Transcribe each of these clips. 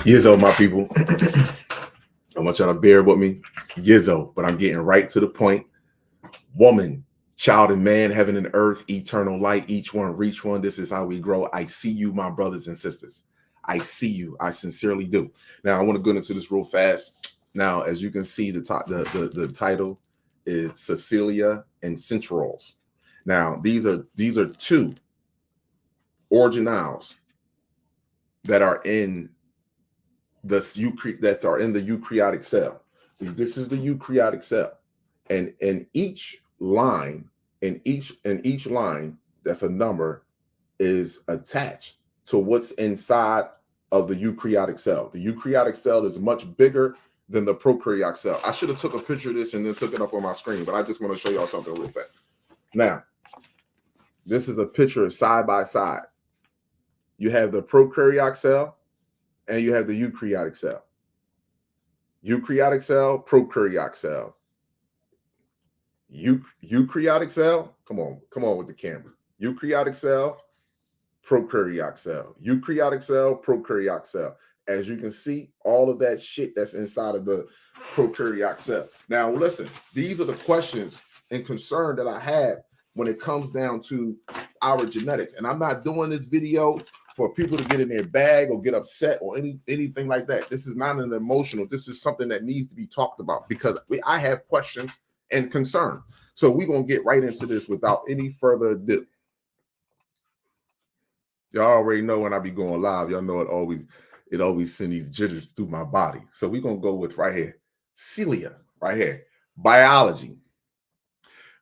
Yizzo, my people. I want y'all to bear with me. Yizzo, but I'm getting right to the point. Woman, child and man, heaven and earth, eternal light, each one reach one. This is how we grow. I see you, my brothers and sisters. I see you. I sincerely do. Now, I want to go into this real fast. Now, as you can see, the title is Cilia and Centrioles. Now, these are two organelles that are in the eukaryotic cell. This is the eukaryotic cell, and in each line, that's a number, is attached to what's inside of the eukaryotic cell. The eukaryotic cell is much bigger than the prokaryotic cell. I should have took a picture of this and then took it up on my screen, but I just want to show y'all something real fast. Now, this is a picture side by side. You have the prokaryotic cell and you have the eukaryotic cell. Eukaryotic cell, prokaryotic cell. Eukaryotic cell, come on with the camera. Eukaryotic cell, prokaryotic cell. Eukaryotic cell, prokaryotic cell. As you can see, all of that shit that's inside of the prokaryotic cell. Now, listen, these are the questions and concern that I have when it comes down to our genetics. And I'm not doing this video for people to get in their bag or get upset or anything like that. This is not an emotional. This is something that needs to be talked about because I have questions and concern. So we're going to get right into this without any further ado. Y'all already know when I be going live, y'all know it always sends these jitters through my body. So we're going to go with right here. Cilia, right here. Biology.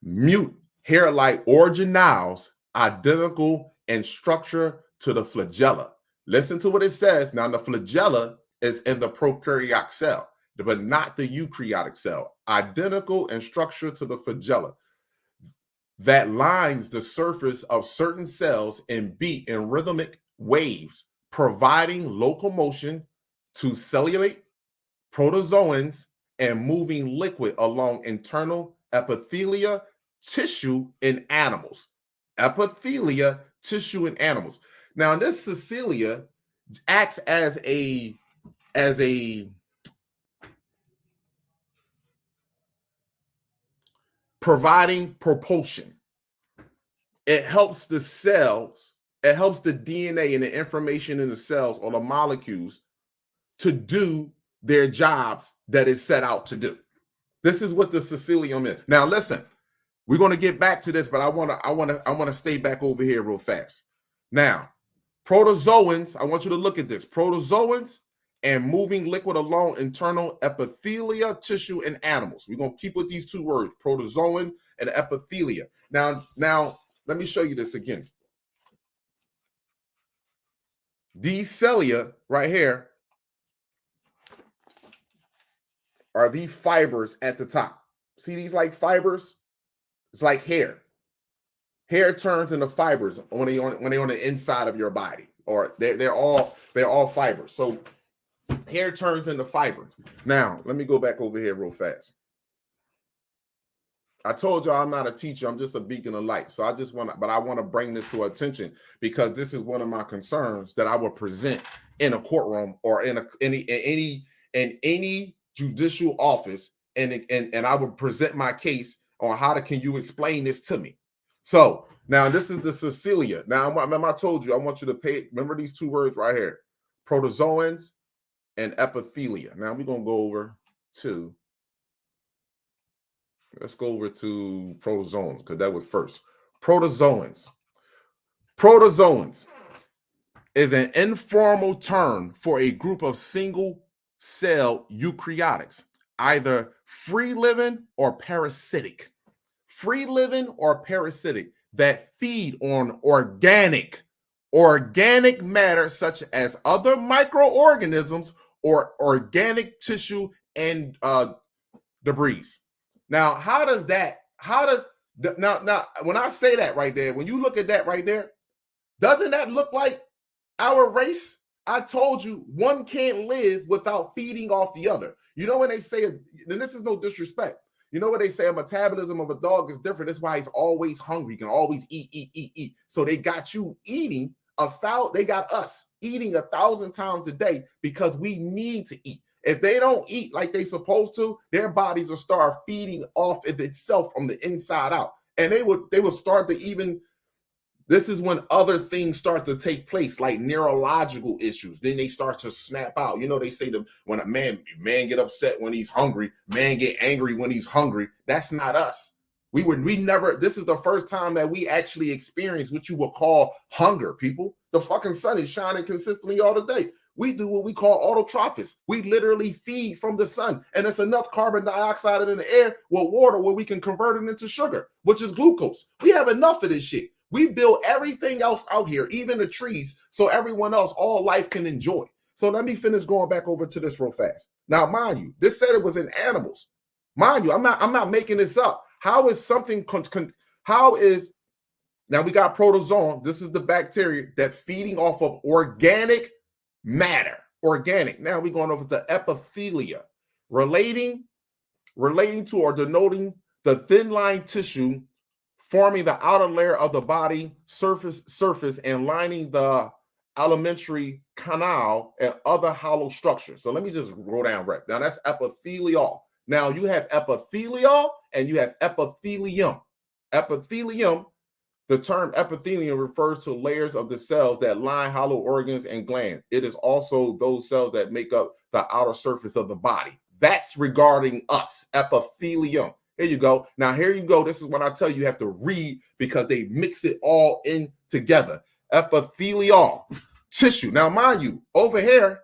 Mute hair-like organelles identical in structure to the flagella. Listen to what it says. Now, the flagella is in the prokaryotic cell, but not the eukaryotic cell. Identical in structure to the flagella that lines the surface of certain cells and beat in rhythmic waves, providing locomotion to cellulate protozoans and moving liquid along internal epithelia tissue in animals. Epithelia tissue in animals. Now, this Cilia acts as a providing propulsion. It helps the cells, it helps the DNA and the information in the cells or the molecules to do their jobs that is set out to do. This is what the cilium is. Now, listen, we're going to get back to this, but I want to stay back over here real fast. Now, protozoans, I want you to look at this. Protozoans and moving liquid along internal epithelia tissue in animals. We're going to keep with these two words, protozoan and epithelia. Now, let me show you this again. These cilia right here are these fibers at the top. See these like fibers? It's like hair. Hair turns into fibers when they're on the inside of your body, or they're all fibers. So hair turns into fibers. Now, let me go back over here real fast. I told y'all I'm not a teacher. I'm just a beacon of light. So I want to bring this to attention because this is one of my concerns that I would present in a courtroom or in any judicial office, and I would present my case on can you explain this to me? So now this is the Cilia. Now, remember I told you I want you to remember these two words right here, protozoans and epithelia. Now we're going to go over to, let's go over to protozoans because that was first. Protozoans. Protozoans is an informal term for a group of single cell eukaryotics, either free living or parasitic. Free living or parasitic that feed on organic matter such as other microorganisms or organic tissue and debris. Now, now when I say that right there, when you look at that right there, doesn't that look like our race? I told you one can't live without feeding off the other. You know when they say, and this is no disrespect, you know what they say, a metabolism of a dog is different. That's why he's always hungry. He can always eat. So they got you eating they got us eating 1,000 times a day because we need to eat. If they don't eat like they supposed to, their bodies will start feeding off of itself from the inside out. And they would start to even, this is when other things start to take place, like neurological issues. Then they start to snap out. You know, they say that when a man get upset when he's hungry, man get angry when he's hungry. That's not us. We never, this is the first time that we actually experienced what you would call hunger, people. The fucking sun is shining consistently all the day. We do what we call autotrophies. We literally feed from the sun, and it's enough carbon dioxide in the air with water where we can convert it into sugar, which is glucose. We have enough of this shit. We build everything else out here, even the trees, so everyone else, all life can enjoy. So let me finish going back over to this real fast. Now, mind you, this said it was in animals. Mind you, I'm not making this up. How is something, now we got protozoan. This is the bacteria that's feeding off of organic matter. Organic. Now we're going over to epithelia, relating to or denoting the thin line tissue forming the outer layer of the body surface and lining the alimentary canal and other hollow structures. So let me just go down right now. That's epithelial. Now you have epithelial and you have epithelium. Epithelium, the term epithelium refers to layers of the cells that line hollow organs and glands. It is also those cells that make up the outer surface of the body. That's regarding us, epithelium. Here you go. Now, here you go. This is when I tell you have to read because they mix it all in together. Epithelial tissue. Now, mind you, over here,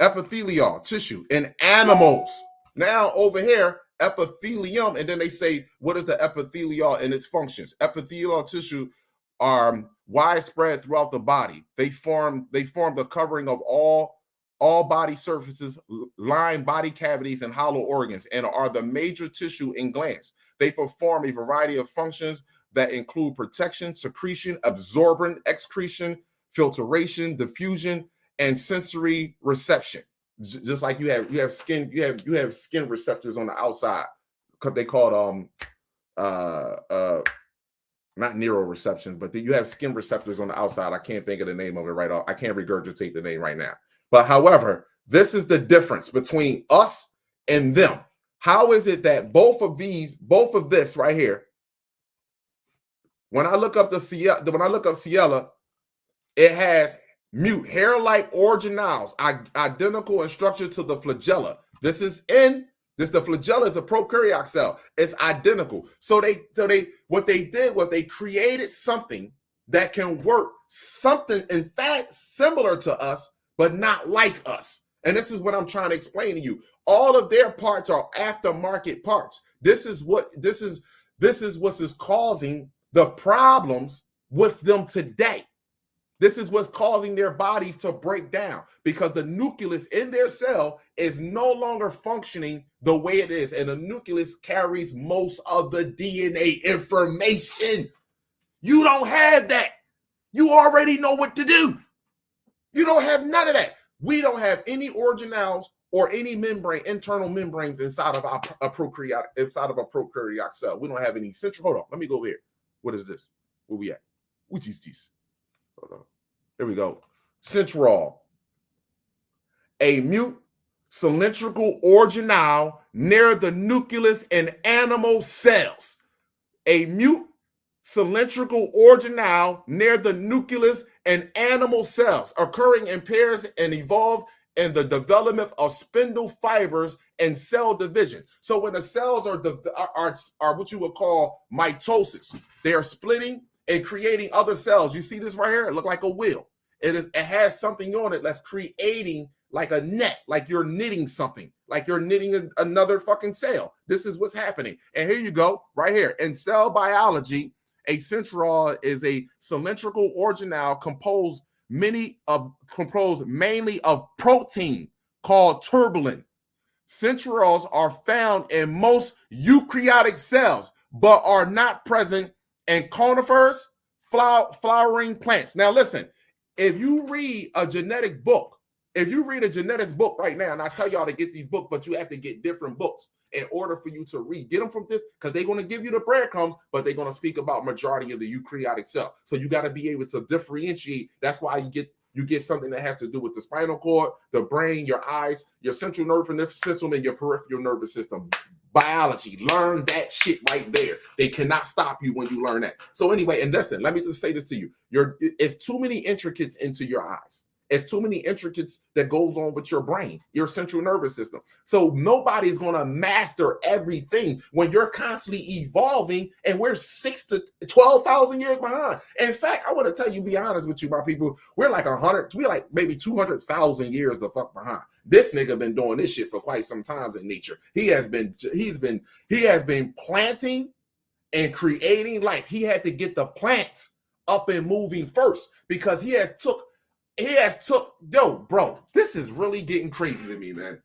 epithelial tissue in animals. Now, over here, epithelium, and then they say, what is the epithelial and its functions? Epithelial tissue are widespread throughout the body. They form the covering of all body surfaces, line body cavities, and hollow organs, and are the major tissue in glands. They perform a variety of functions that include protection, secretion, absorption, excretion, filtration, diffusion, and sensory reception. Just like you have skin receptors on the outside. They call it not neuroreception, but you have skin receptors on the outside. I can't think of the name of it right off. I can't regurgitate the name right now. But however, this is the difference between us and them. How is it that both of this right here, when I look up Cilia, it has mute hair-like organelles, identical in structure to the flagella. The flagella is a prokaryotic cell. It's identical. So what they did was they created something that can work, something in fact similar to us, but not like us. And this is what I'm trying to explain to you. All of their parts are aftermarket parts. This is what is causing the problems with them today. This is what's causing their bodies to break down because the nucleus in their cell is no longer functioning the way it is. And the nucleus carries most of the DNA information. You don't have that. You already know what to do. You don't have none of that. We don't have any organelles or any internal membranes inside of a prokaryotic cell. We don't have any central. Hold on, let me go over here. What is this? Where we at? Which is this? Hold on. Here we go. Centriole. A mute cylindrical organelle near the nucleus in animal cells. A mute cylindrical organelle near the nucleus in animal cells, occurring in pairs and evolve in the development of spindle fibers and cell division. So when the cells are what you would call mitosis, they are splitting and creating other cells. You see this right here? It looks like a wheel. It has something on it that's creating like a net, like you're knitting something, like you're knitting another fucking cell. This is what's happening. And here you go, right here. In cell biology, a centriole is a cylindrical organelle composed mainly of protein called turbulin. Centrioles are found in most eukaryotic cells, but are not present in conifers, flowering plants. Now listen, if you read a genetics book right now, and I tell y'all to get these books, but you have to get different books. in order for you to read. Get them from this, because they're going to give you the breadcrumbs, but they're going to speak about majority of the eukaryotic cell. So you got to be able to differentiate. That's why you get something that has to do with the spinal cord, the brain, your eyes, your central nervous system, and your peripheral nervous system. Biology, learn that shit right there. They cannot stop you when you learn that. So anyway, and listen, let me just say this to you. It's too many intricates into your eyes. It's too many intricates that goes on with your brain, your central nervous system. So nobody's going to master everything when you're constantly evolving, and we're 6,000 to 12,000 years behind. In fact, I want to tell you, be honest with you, my people, we're like maybe 200,000 years the fuck behind. This nigga been doing this shit for quite some time in nature. He has been planting and creating life. He had to get the plants up and moving first, because he has took, yo, bro, this is really getting crazy to me, man.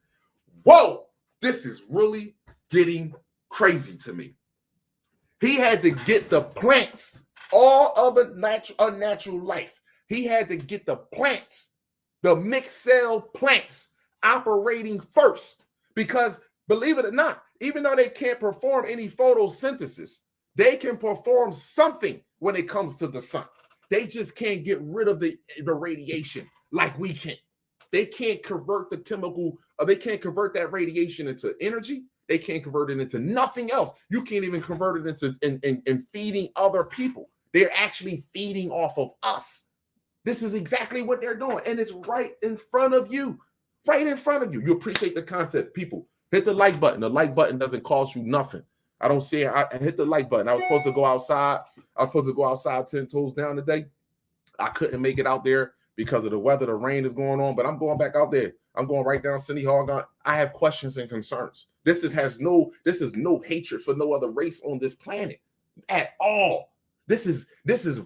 Whoa, this is really getting crazy to me. He had to get the plants, all other unnatural life. He had to get the plants, the mixed cell plants, operating first, because believe it or not, even though they can't perform any photosynthesis, they can perform something when it comes to the sun. They just can't get rid of the radiation like we can. They can't convert the chemical, they can't convert that radiation into energy. They can't convert it into nothing else. You can't even convert it into in feeding other people. They're actually feeding off of us. This is exactly what they're doing, and it's right in front of you. Right in front of you. You appreciate the content, people. Hit the like button. The like button doesn't cost you nothing. I don't see it. I hit the like button. I was supposed to go outside. 10 toes down today. I couldn't make it out there because of the weather. The rain is going on, but I'm going back out there. I'm going right down City Hall. I have questions and concerns. This is no hatred for no other race on this planet at all. This is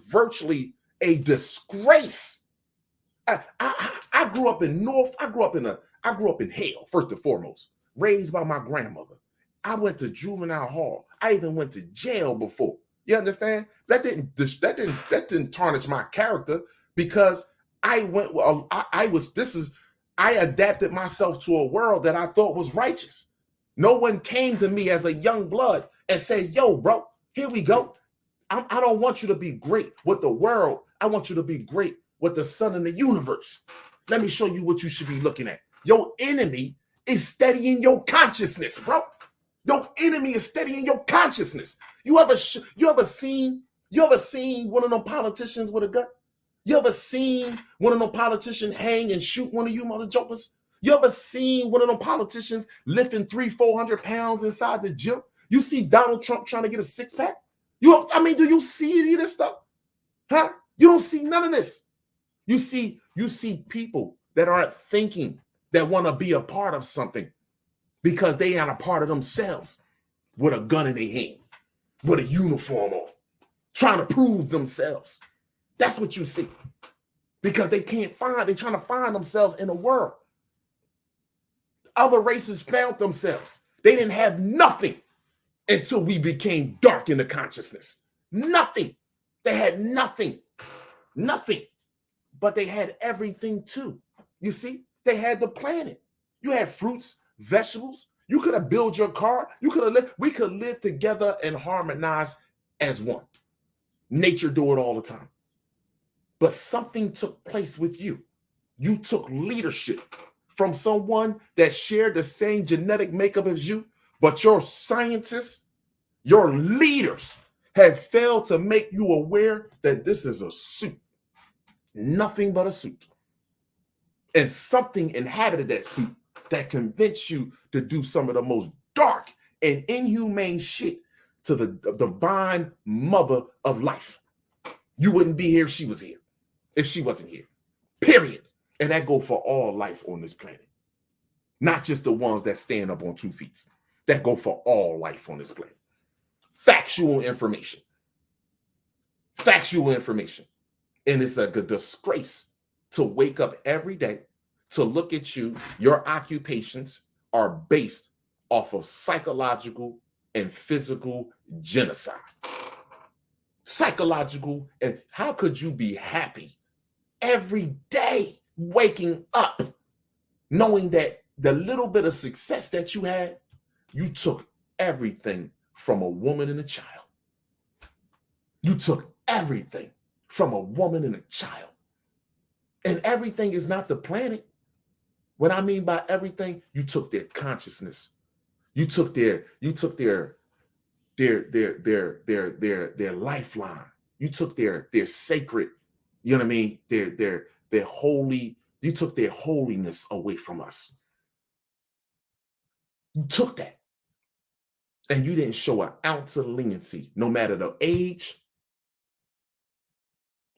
virtually a disgrace. I grew up in hell, first and foremost, raised by my grandmother. I went to juvenile hall. I even went to jail before. You understand? That didn't tarnish my character, because I adapted myself to a world that I thought was righteous. No one came to me as a young blood and said, yo, bro, here we go. I don't want you to be great with the world. I want you to be great with the sun and the universe. Let me show you what you should be looking at. Your enemy is studying your consciousness, bro. Your enemy is studying your consciousness. You ever seen one of them politicians with a gun? You ever seen one of them politicians hang and shoot one of you mother jokers? You ever seen one of them politicians lifting 300-400 pounds inside the gym? You see Donald Trump trying to get a six-pack? Do you see any of this stuff? Huh? You don't see none of this. You see people that aren't thinking, that want to be a part of something because they aren't a part of themselves, with a gun in their hand, with a uniform on, trying to prove themselves. That's what you see. Because they're trying to find themselves in a world. Other races found themselves. They didn't have nothing until we became dark in the consciousness. Nothing. They had nothing. Nothing. But they had everything too. You see, they had the planet. You had fruits, vegetables. You could have built your car. We could live together and harmonize as one. Nature do it all the time. But something took place with you. You took leadership from someone that shared the same genetic makeup as you, but your scientists, your leaders have failed to make you aware that this is a suit. Nothing but a suit. And something inhabited that suit that convinced you to do some of the most dark and inhumane shit to the divine mother of life. You wouldn't be here if she was here, if she wasn't here. Period. And that goes for all life on this planet. Not just the ones that stand up on 2 feet. That go for all life on this planet. Factual information. Factual information. And it's a disgrace to wake up every day to look at you. Your occupations are based off of psychological and physical genocide. Psychological, and how could you be happy every day waking up knowing that the little bit of success that you had, You took everything from a woman and a child. You took everything from a woman and a child. And everything is not the planet. What I mean by everything, you took their consciousness. You took their lifeline. You took their sacred, you know what I mean? Their holy, you took their holiness away from us. You took that. And you didn't show an ounce of leniency, no matter the age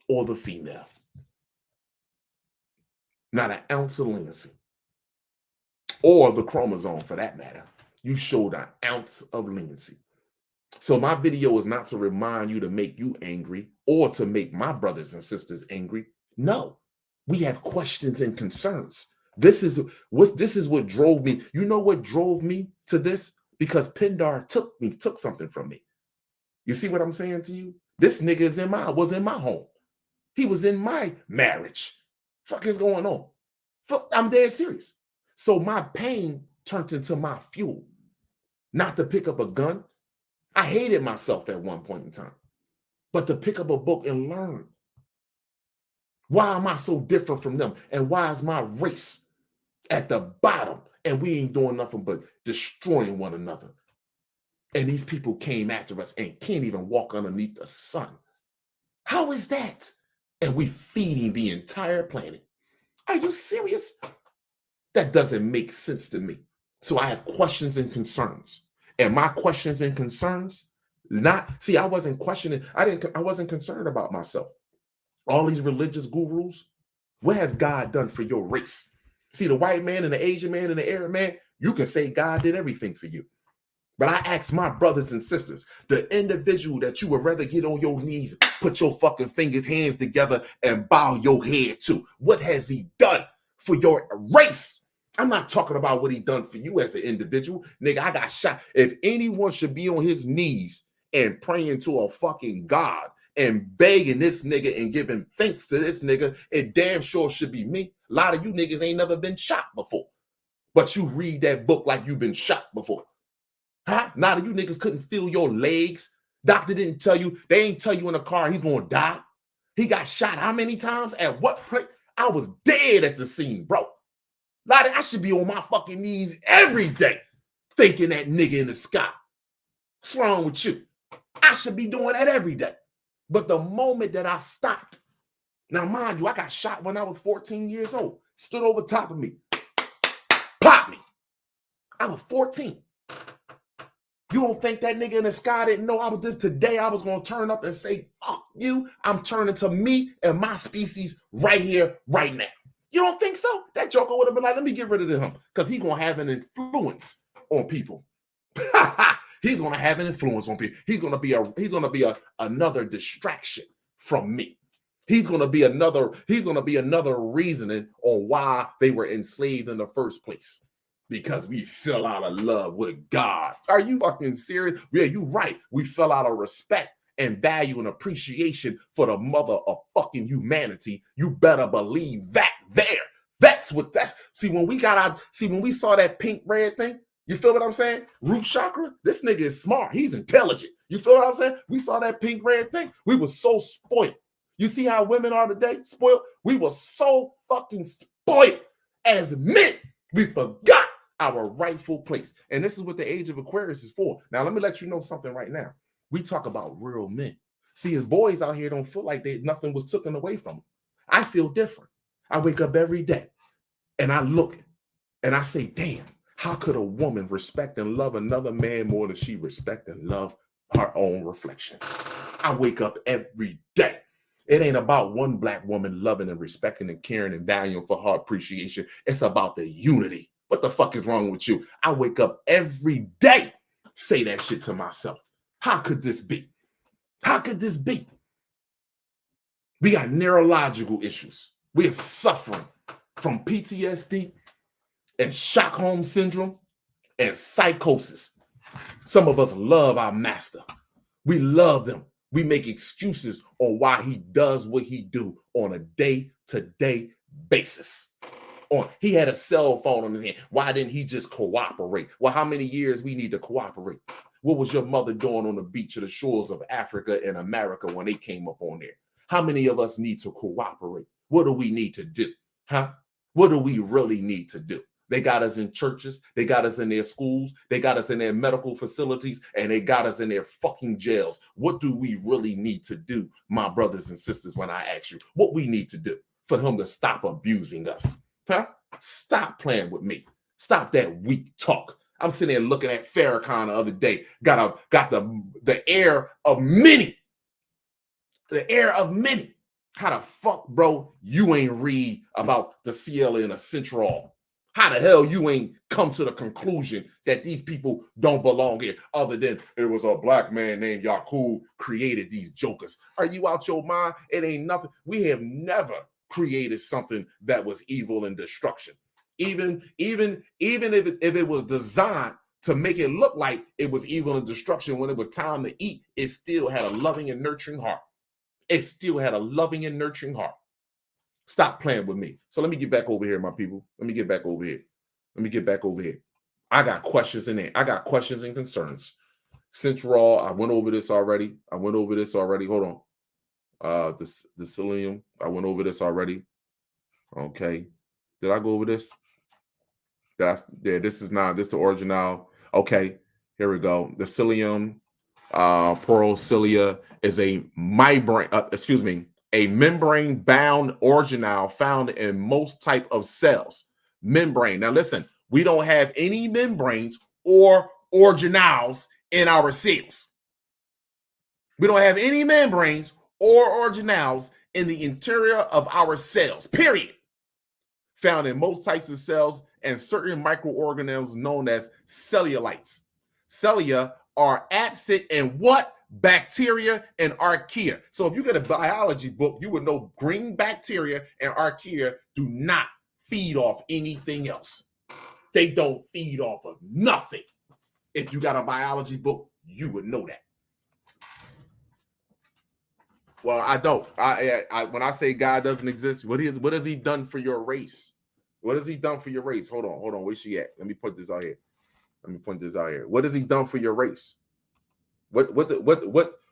or the female. Not an ounce of leniency. Or the chromosome, for that matter. You showed an ounce of leniency. So my video is not to remind you to make you angry or to make my brothers and sisters angry. No, we have questions and concerns. This is what drove me. You know what drove me to this? Because Pindar took something from me. You see what I'm saying to you? This nigga was in my home. He was in my marriage. Fuck is going on? I'm dead serious. So my pain turned into my fuel. Not to pick up a gun. I hated myself at one point in time. But to pick up a book and learn. Why am I so different from them? And why is my race at the bottom? And we ain't doing nothing but destroying one another. And these people came after us and can't even walk underneath the sun. How is that? And we feeding the entire planet. Are you serious? That doesn't make sense to me. So I have questions and concerns. And my questions and concerns, I wasn't questioning, I wasn't concerned about myself. All these religious gurus, what has God done for your race? See, the white man and the Asian man and the Arab man, you can say God did everything for you. But I ask my brothers and sisters, the individual that you would rather get on your knees, put your fucking hands together and bow your head to, what has he done for your race? I'm not talking about what he done for you as an individual. Nigga, I got shot. If anyone should be on his knees and praying to a fucking God and begging this nigga and giving thanks to this nigga, it damn sure should be me. A lot of you niggas ain't never been shot before. But you read that book like you've been shot before. Huh? A lot of you niggas couldn't feel your legs. Doctor didn't tell you, they ain't tell you in the car he's gonna die. He got shot how many times? At what place? I was dead at the scene, bro. I should be on my fucking knees every day thinking that nigga in the sky. What's wrong with you? I should be doing that every day. But the moment that I stopped, now mind you, I got shot when I was 14 years old. Stood over top of me. Popped me. I was 14. You don't think that nigga in the sky didn't know I was this today? I was going to turn up and say, fuck you. I'm turning to me and my species right here, right now. You don't think so? That joker would have been like, let me get rid of him because he's going to have an influence on people. He's going to have an influence on people. He's going to be another distraction from me. He's going to be another reasoning on why they were enslaved in the first place. Because we fell out of love with God. Are you fucking serious? Yeah, you right. We fell out of respect and value and appreciation for the mother of fucking humanity. You better believe that there. When we saw that pink red thing, you feel what I'm saying? Root chakra, this nigga is smart. He's intelligent. You feel what I'm saying? We saw that pink red thing. We were so spoiled. You see how women are today? Spoiled. We were so fucking spoiled as men. We forgot our rightful place. And this is what the age of Aquarius is for. Now, let me let you know something right now. We talk about real men. See, his boys out here don't feel like nothing was taken away from them. I feel different. I wake up every day and I look and I say, damn, how could a woman respect and love another man more than she respect and love her own reflection? I wake up every day. It ain't about one black woman loving and respecting and caring and valuing for her appreciation. It's about the unity. What the fuck is wrong with you? I wake up every day, say that shit to myself. How could this be? How could this be? We got neurological issues. We are suffering from PTSD and Stockholm syndrome and psychosis. Some of us love our master. We love them. We make excuses on why he does what he do on a day-to-day basis. Or he had a cell phone on his hand. Why didn't he just cooperate? Well, how many years we need to cooperate? What was your mother doing on the beach of the shores of Africa and America when they came up on there? How many of us need to cooperate? What do we need to do? Huh? What do we really need to do? They got us in churches. They got us in their schools. They got us in their medical facilities, and they got us in their fucking jails. What do we really need to do, my brothers and sisters, when I ask you what we need to do for him to stop abusing us? Huh? Stop playing with me. Stop that weak talk. I'm sitting there looking at Farrakhan the other day. Got the air of many. The air of many. How the fuck, bro, you ain't read about the Cilia Centriole? How the hell you ain't come to the conclusion that these people don't belong here, other than it was a black man named Yakub created these jokers? Are you out your mind? It ain't nothing. We have never created something that was evil and destruction. Even if it was designed to make it look like it was evil and destruction, when it was time to eat, it still had a loving and nurturing heart. It still had a loving and nurturing heart. Stop playing with me. So let me get back over here, my people. Let me get back over here. I got questions in there. I got questions and concerns. Central, I went over this already. Hold on. The Cilium, I went over this already. Okay. Did I go over this? This is the original. Okay. Here we go. The Cilium Cilia is a membrane-bound organelle found in most type of cells. Membrane. Now listen, we don't have any membranes or organelles in our cells. We don't have any membranes or organelles in the interior of our cells, period. Found in most types of cells and certain microorganisms known as cellulites. Cellia are absent in what? Bacteria and archaea. So if you get a biology book, you would know green bacteria and archaea do not feed off anything else. They don't feed off of nothing. If you got a biology book, you would know that. Well, I don't. When I say God doesn't exist, what has he done for your race? What has he done for your race? Hold on. Where's she at? Let me put this out here. What has he done for your race? What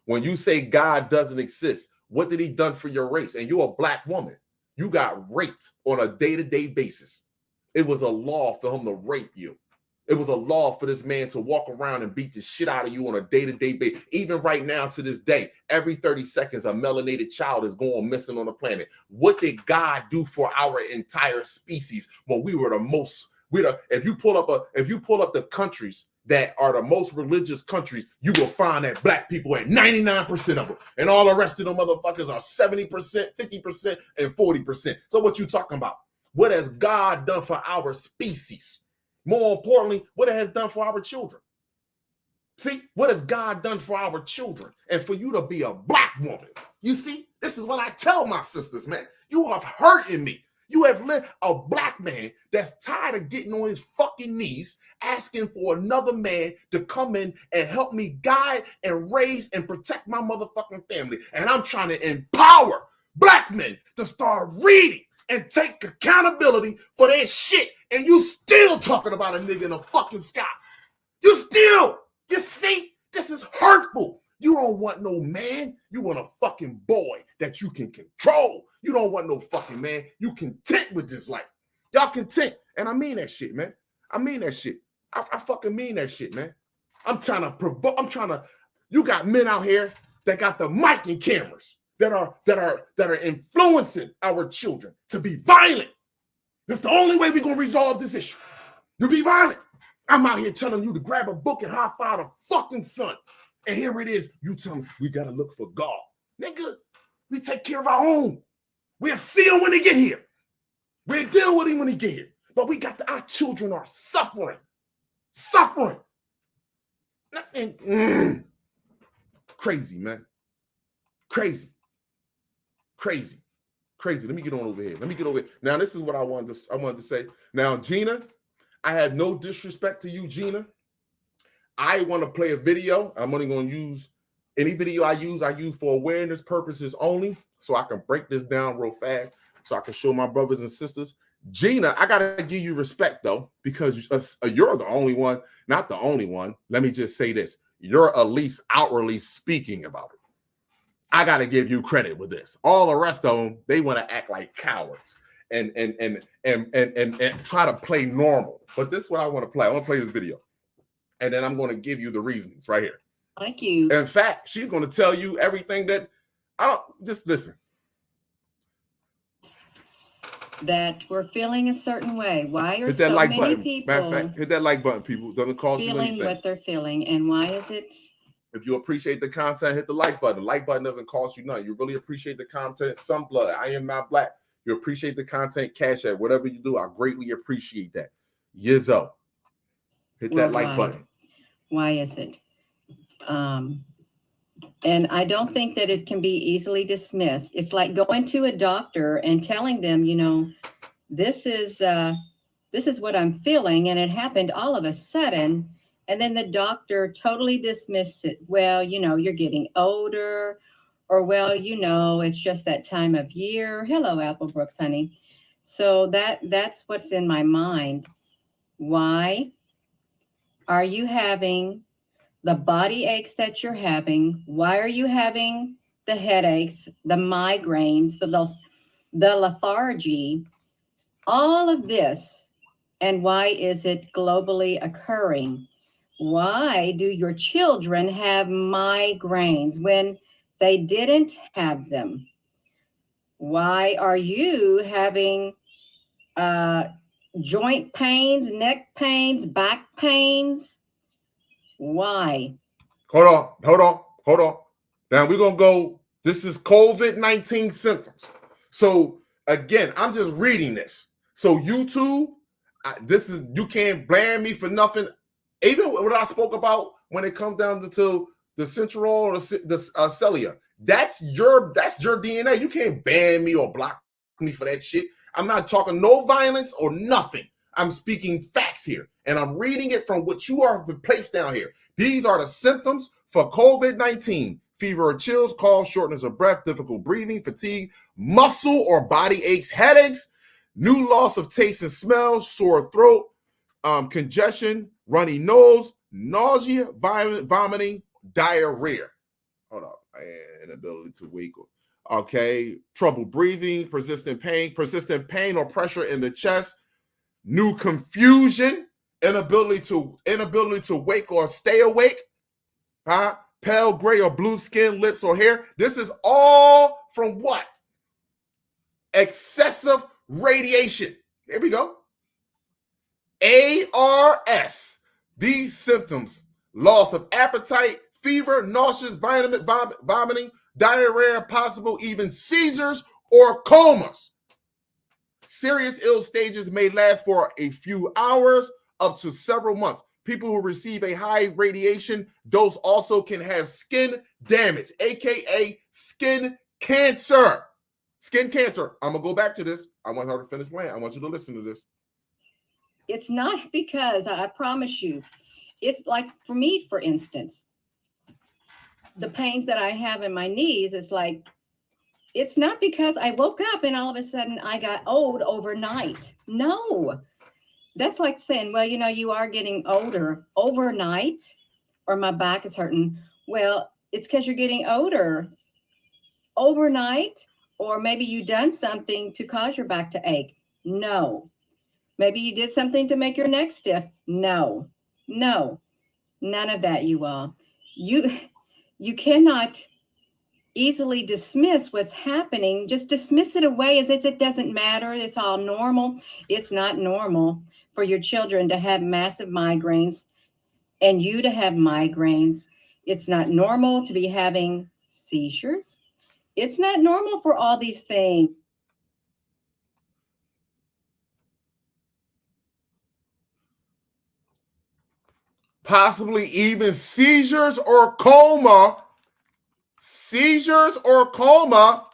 when you say God doesn't exist, what did he done for your race? And you're a black woman. You got raped on a day-to-day basis. It was a law for him to rape you. It was a law for this man to walk around and beat the shit out of you on a day-to-day basis. Even right now to this day, every 30 seconds, a melanated child is going missing on the planet. What did God do for our entire species when we were the most? If you pull up the countries that are the most religious countries, you will find that black people at 99% of them, and all the rest of them motherfuckers are 70%, 50%, and 40%. So what you talking about? What has God done for our species? More importantly, what it has done for our children. See, what has God done for our children? And for you to be a black woman, you see, this is what I tell my sisters, man. You are hurting me. You have let a black man that's tired of getting on his fucking knees, asking for another man to come in and help me guide and raise and protect my motherfucking family. And I'm trying to empower black men to start reading and take accountability for their shit. And you still talking about a nigga in the fucking sky. You see, this is hurtful. You don't want no man. You want a fucking boy that you can control. You don't want no fucking man. You content with this life. Y'all content. And I mean that shit, man. I mean that shit. I fucking mean that shit, man. I'm trying to provoke. You got men out here that got the mic and cameras that are influencing our children to be violent. That's the only way we're going to resolve this issue. You be violent. I'm out here telling you to grab a book and high-five the fucking sun. And here it is. You tell me we got to look for God. Nigga, we take care of our own. We'll see him when he get here. We'll deal with him when he get here. But our children are suffering. Crazy, man. Crazy. Let me get on over here. Now, this is what I wanted to say. Now, Gina, I have no disrespect to you, Gina. I want to play a video. I'm only going to use any video I use for awareness purposes only, so I can break this down real fast, so I can show my brothers and sisters Gina, I gotta give you respect though, because you're the only one, not the only one. Let me just say this: you're at least outwardly speaking about it. I gotta give you credit with this. All the rest of them, they want to act like cowards and try to play normal. But this is what I want to play. I want to play this video, and then I'm going to give you the reasons right here. Thank you. In fact, she's going to tell you everything that I don't. Just listen. That we're feeling a certain way. Why are Hit that so like many button. people Matter of fact, hit that like button, people. Doesn't cost you feeling anything. what they're feeling, and why is it? If you appreciate the content, hit the like button. The like button doesn't cost you nothing. You really appreciate the content. Some blood. I am not black. You appreciate the content. Cash at whatever you do. I greatly appreciate that. Yizzo. Hit that like button. Why is it? And I don't think that it can be easily dismissed. It's like going to a doctor and telling them, you know, this is what I'm feeling, and it happened all of a sudden, and then the doctor totally dismissed it. Well, you know, you're getting older, or well, you know, it's just that time of year. Hello, Applebrooks, honey. So that's what's in my mind. Why are you having the body aches that you're having? Why are you having the headaches, the migraines, the lethargy, all of this? And why is it globally occurring? Why do your children have migraines when they didn't have them? Why are you having uh, joint pains, neck pains, back pains? Why? Hold on. Now we're gonna go. This is COVID-19 symptoms. So again, I'm just reading this. So YouTube, you can't blame me for nothing. Even what I spoke about when it comes down to the Central or the Cilia, that's your DNA. You can't ban me or block me for that shit. I'm not talking no violence or nothing. I'm speaking facts here, and I'm reading it from what you are placed down here. These are the symptoms for COVID-19: fever or chills, cough, shortness of breath, difficult breathing, fatigue, muscle or body aches, headaches, new loss of taste and smell, sore throat, congestion, runny nose, nausea, vomiting, diarrhea. Hold up, inability to wake up. Okay, trouble breathing, persistent pain or pressure in the chest, new confusion, inability to wake or stay awake, huh? Pale gray or blue skin, lips or hair. This is all from what? Excessive radiation. Here we go. ARS. These symptoms: loss of appetite, fever, nauseous, vomiting, diarrhea, possible even seizures or comas. Serious ill stages may last for a few hours up to several months. People who receive a high radiation dose also can have skin damage, aka skin cancer. Skin cancer. I'm going to go back to this. I want her to finish playing. I want you to listen to this. It's not because, I promise you, it's like for me, for instance, the pains that I have in my knees, is like, it's not because I woke up and all of a sudden I got old overnight. No, that's like saying, well, you know, you are getting older overnight, or my back is hurting. Well, it's because you're getting older overnight, or maybe you done something to cause your back to ache. No. Maybe you did something to make your neck stiff. No, none of that, you all. You cannot easily dismiss what's happening. Just dismiss it away as if it doesn't matter. It's all normal. It's not normal for your children to have massive migraines and you to have migraines. It's not normal to be having seizures. It's not normal for all these things. Possibly even seizures or coma. Seizures or coma.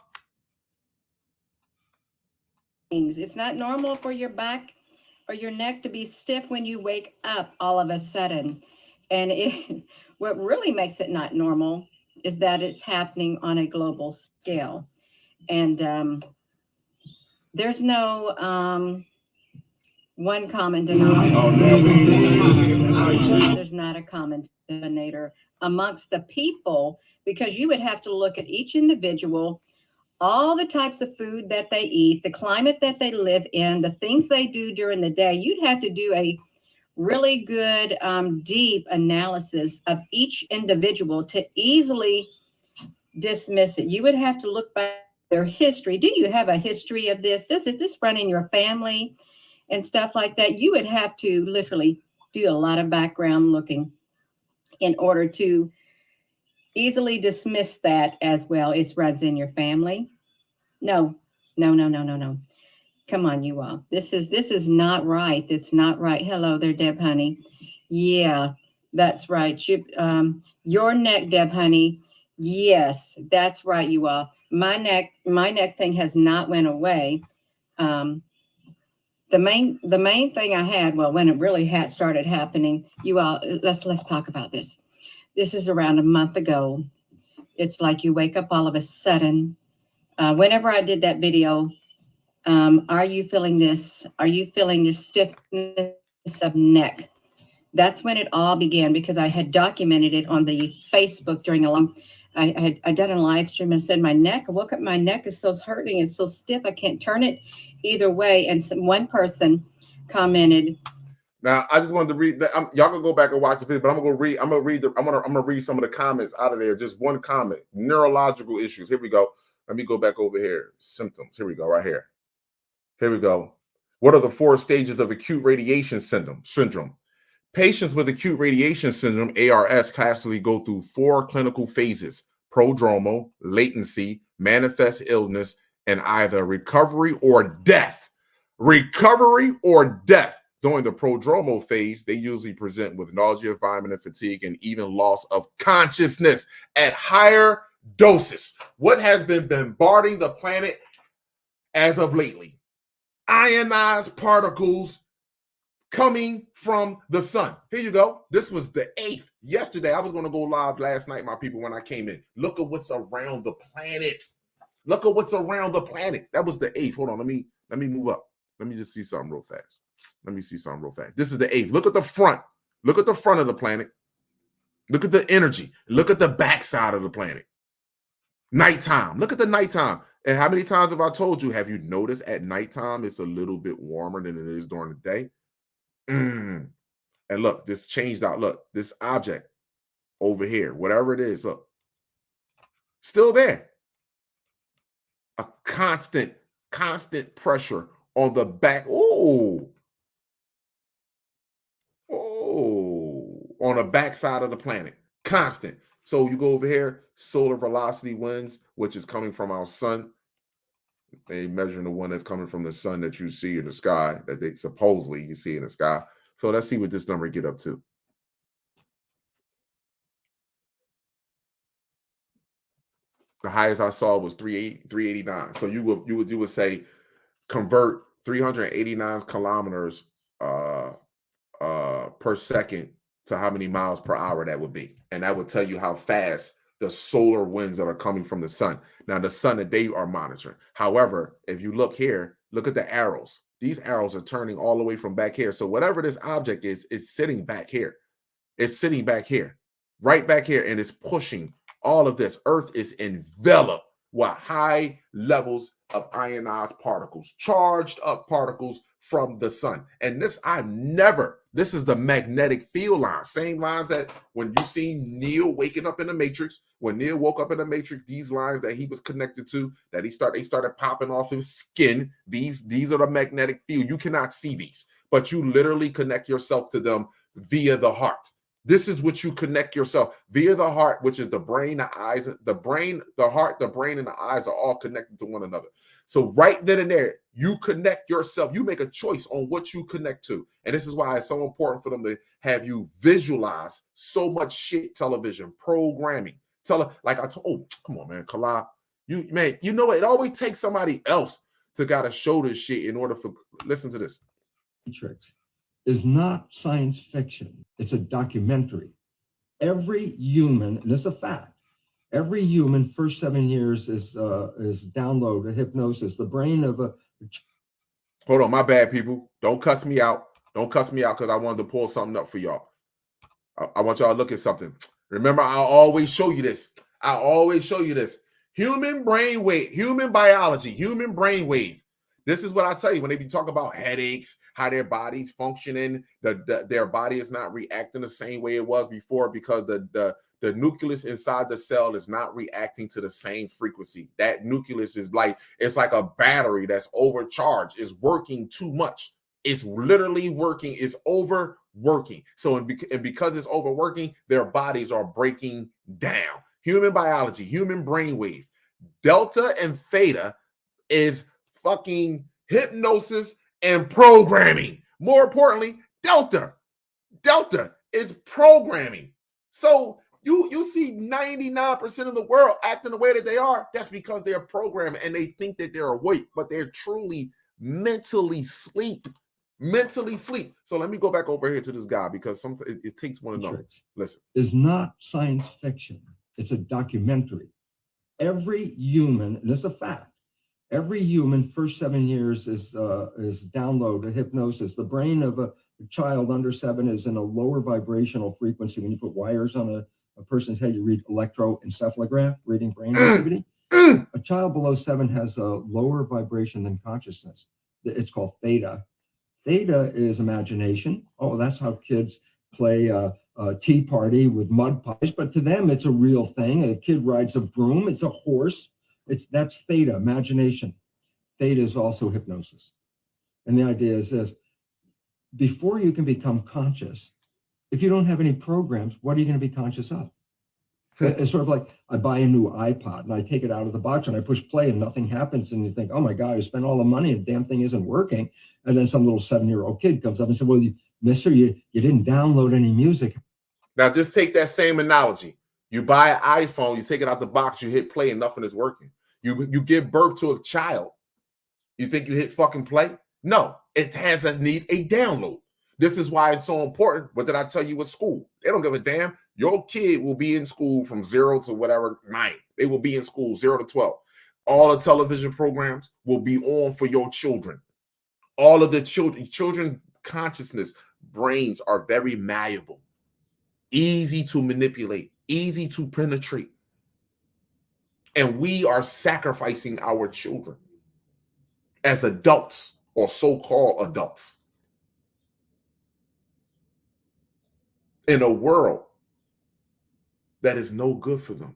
It's not normal for your back or your neck to be stiff when you wake up all of a sudden. And what really makes it not normal is that it's happening on a global scale. And there's no one common denominator. There's not a common denominator amongst the people, because you would have to look at each individual, all the types of food that they eat, the climate that they live in, the things they do during the day. You'd have to do a really good, deep analysis of each individual to easily dismiss it. You would have to look back at their history. Do you have a history of this? Does this run in your family and stuff like that? You would have to literally do a lot of background looking in order to easily dismiss that as, well, it runs in your family. No, no, no, no, no, no. Come on, you all. This is not right. It's not right. Hello there, Deb Honey. Yeah, that's right. Your neck, Deb Honey. Yes, that's right, you all. My neck thing has not went away. The main thing I had, well, when it really had started happening, you all, let's talk about this. This is around a month ago. It's like you wake up all of a sudden. Whenever I did that video, are you feeling this? Are you feeling the stiffness of neck? That's when it all began, because I had documented it on the Facebook during I done a live stream and said, my neck, I woke up, my neck is so hurting. It's so stiff. I can't turn it either way. And one person commented. Now, I just wanted to read that. Y'all can go back and watch the video, but I'm gonna read some of the comments out of there. Just one comment: neurological issues. Here we go. Let me go back over here. Symptoms. Here we go. Right here. Here we go. What are the 4 stages of acute radiation syndrome? Patients with acute radiation syndrome, ARS, classically go through 4 clinical phases: prodromal, latency, manifest illness, and either recovery or death. Recovery or death. During the prodromal phase, they usually present with nausea, vomiting, fatigue, and even loss of consciousness at higher doses. What has been bombarding the planet as of lately? Ionized particles coming from the sun. Here you go. This was the 8th. Yesterday, I was going to go live last night, my people, when I came in. Look at what's around the planet. Look at what's around the planet. That was the 8th. Hold on. Let me move up. Let me just see something real fast. This is the 8th. Look at the front. Look at the front of the planet. Look at the energy. Look at the backside of the planet. Nighttime. Look at the nighttime. And how many times have I told you, have you noticed at nighttime it's a little bit warmer than it is during the day? And look, this changed out. Look, this object over here, whatever it is, look, still there. A constant pressure on the back. Oh, on the backside of the planet. Constant. So you go over here, solar velocity winds, which is coming from our sun. They measuring the one that's coming from the sun that you see in the sky, that they supposedly you see in the sky. So let's see what this number get up to. The highest I saw was 389. So you would say convert 389 kilometers per second to how many miles per hour that would be, and that would tell you how fast the solar winds that are coming from the sun. Now, the sun that they are monitoring. However, if you look here, look at the arrows. These arrows are turning all the way from back here. So whatever this object is, it's sitting back here. It's sitting back here, right back here, and it's pushing all of this. Earth is enveloped with high levels of ionized particles, charged up particles from the sun. And this is the magnetic field line, same lines that when you see Neo waking up in the Matrix, when Neo woke up in the Matrix, these lines that he was connected to, that they started popping off his skin, these are the magnetic field. You cannot see these, but you literally connect yourself to them via the heart. This is what you connect yourself via the heart, which is the brain, the eyes, the heart, the brain, and the eyes are all connected to one another. So right then and there, you connect yourself. You make a choice on what you connect to. And this is why it's so important for them to have you visualize so much shit, television, programming. Like I told, oh, come on, man, Kala. You know what? It always takes somebody else to gotta show this shit in order for, listen to this. Matrix is not science fiction. It's a documentary. Every human, and it's a fact, every human first 7 years is download a hypnosis. The brain of a Hold on, my bad, people. Don't cuss me out. Don't cuss me out because I wanted to pull something up for y'all. I want y'all to look at something. Remember, I always show you this. I always show you this. Human brain wave, human biology, human brain wave. This is what I tell you when they be talking about headaches, how their body's functioning, their body is not reacting the same way it was before because the nucleus inside the cell is not reacting to the same frequency. That nucleus is like, it's like a battery that's overcharged, is working too much. It's literally working, it's overworking. So, and because it's overworking, their bodies are breaking down. Human biology, human brainwave. Delta and theta is fucking hypnosis and programming. More importantly, delta is programming. So you see 99% of the world acting the way that they are. That's because they're programmed and they think that they're awake, but they're truly mentally sleep. So let me go back over here to this guy because sometimes it takes one to know. Listen, is not science fiction. It's a documentary. Every human, and it's a fact, every human first 7 years is download a hypnosis. The brain of a child under 7 is in a lower vibrational frequency. When you put wires on a person's head, you read electroencephalograph, reading brain activity. A child below 7 has a lower vibration than consciousness. It's called theta. Theta is imagination. Oh, that's how kids play a tea party with mud pies. But to them, it's a real thing. A kid rides a broom. It's a horse. That's theta, imagination. Theta is also hypnosis. And the idea is this: before you can become conscious, if you don't have any programs, what are you going to be conscious of? It's sort of like I buy a new iPod and I take it out of the box and I push play and nothing happens. And you think, oh my God, I spent all the money and the damn thing isn't working. And then some little 7-year-old kid comes up and says, well, mister, you didn't download any music. Now just take that same analogy. You buy an iPhone, you take it out the box, you hit play and nothing is working. You give birth to a child. You think you hit fucking play? No, it has a download. This is why it's so important. What did I tell you with school? They don't give a damn. Your kid will be in school from 0 to whatever 9. They will be in school 0 to 12. All the television programs will be on for your children. All of the children consciousness brains are very malleable, easy to manipulate, easy to penetrate. And we are sacrificing our children as adults or so-called adults in a world that is no good for them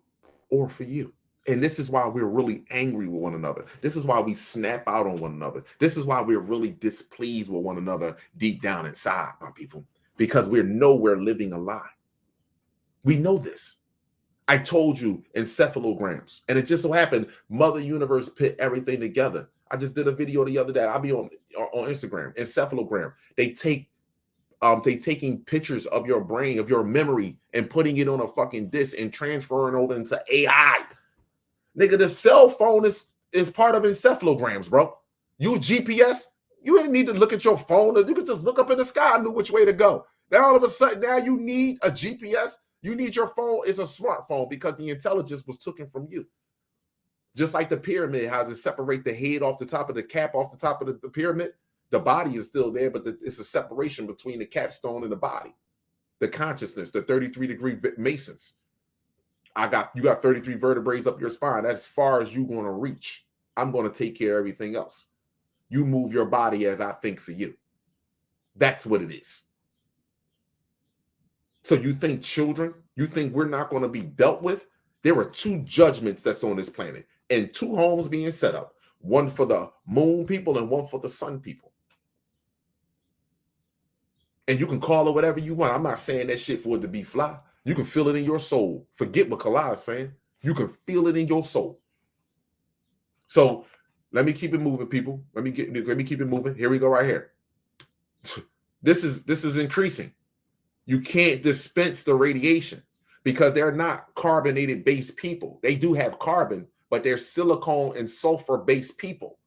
or for you. And this is why we're really angry with one another. This is why we snap out on one another. This is why we're really displeased with one another deep down inside, my people, because we're living a lie. We know this. I told you encephalograms, and it just so happened Mother Universe put everything together. I just did a video the other day. I'll be on Instagram. Encephalogram. They taking pictures of your brain, of your memory, and putting it on a fucking disc and transferring over into AI. Nigga, the cell phone is part of encephalograms, bro. You GPS, you didn't need to look at your phone. You could just look up in the sky and know which way to go. Now all of a sudden, now you need a GPS. You need your phone. It's a smartphone because the intelligence was taken from you. Just like the pyramid, how to separate the head off the top of the cap, off the top of the pyramid. The body is still there, but it's a separation between the capstone and the body. The consciousness, the 33-degree Masons. You got 33 vertebrae up your spine. That's as far as you're going to reach. I'm going to take care of everything else. You move your body as I think for you. That's what it is. So you think children, you think we're not going to be dealt with? There are 2 judgments that's on this planet and 2 homes being set up. One for the moon people and one for the sun people. And you can call it whatever you want. I'm not saying that shit for it to be fly. You can feel it in your soul. Forget what Kalai is saying. You can feel it in your soul. So let me keep it moving, people. Let me keep it moving. Here we go right here. This is increasing. You can't dispense the radiation because they're not carbonated based people. They do have carbon, but they're silicone and sulfur based people.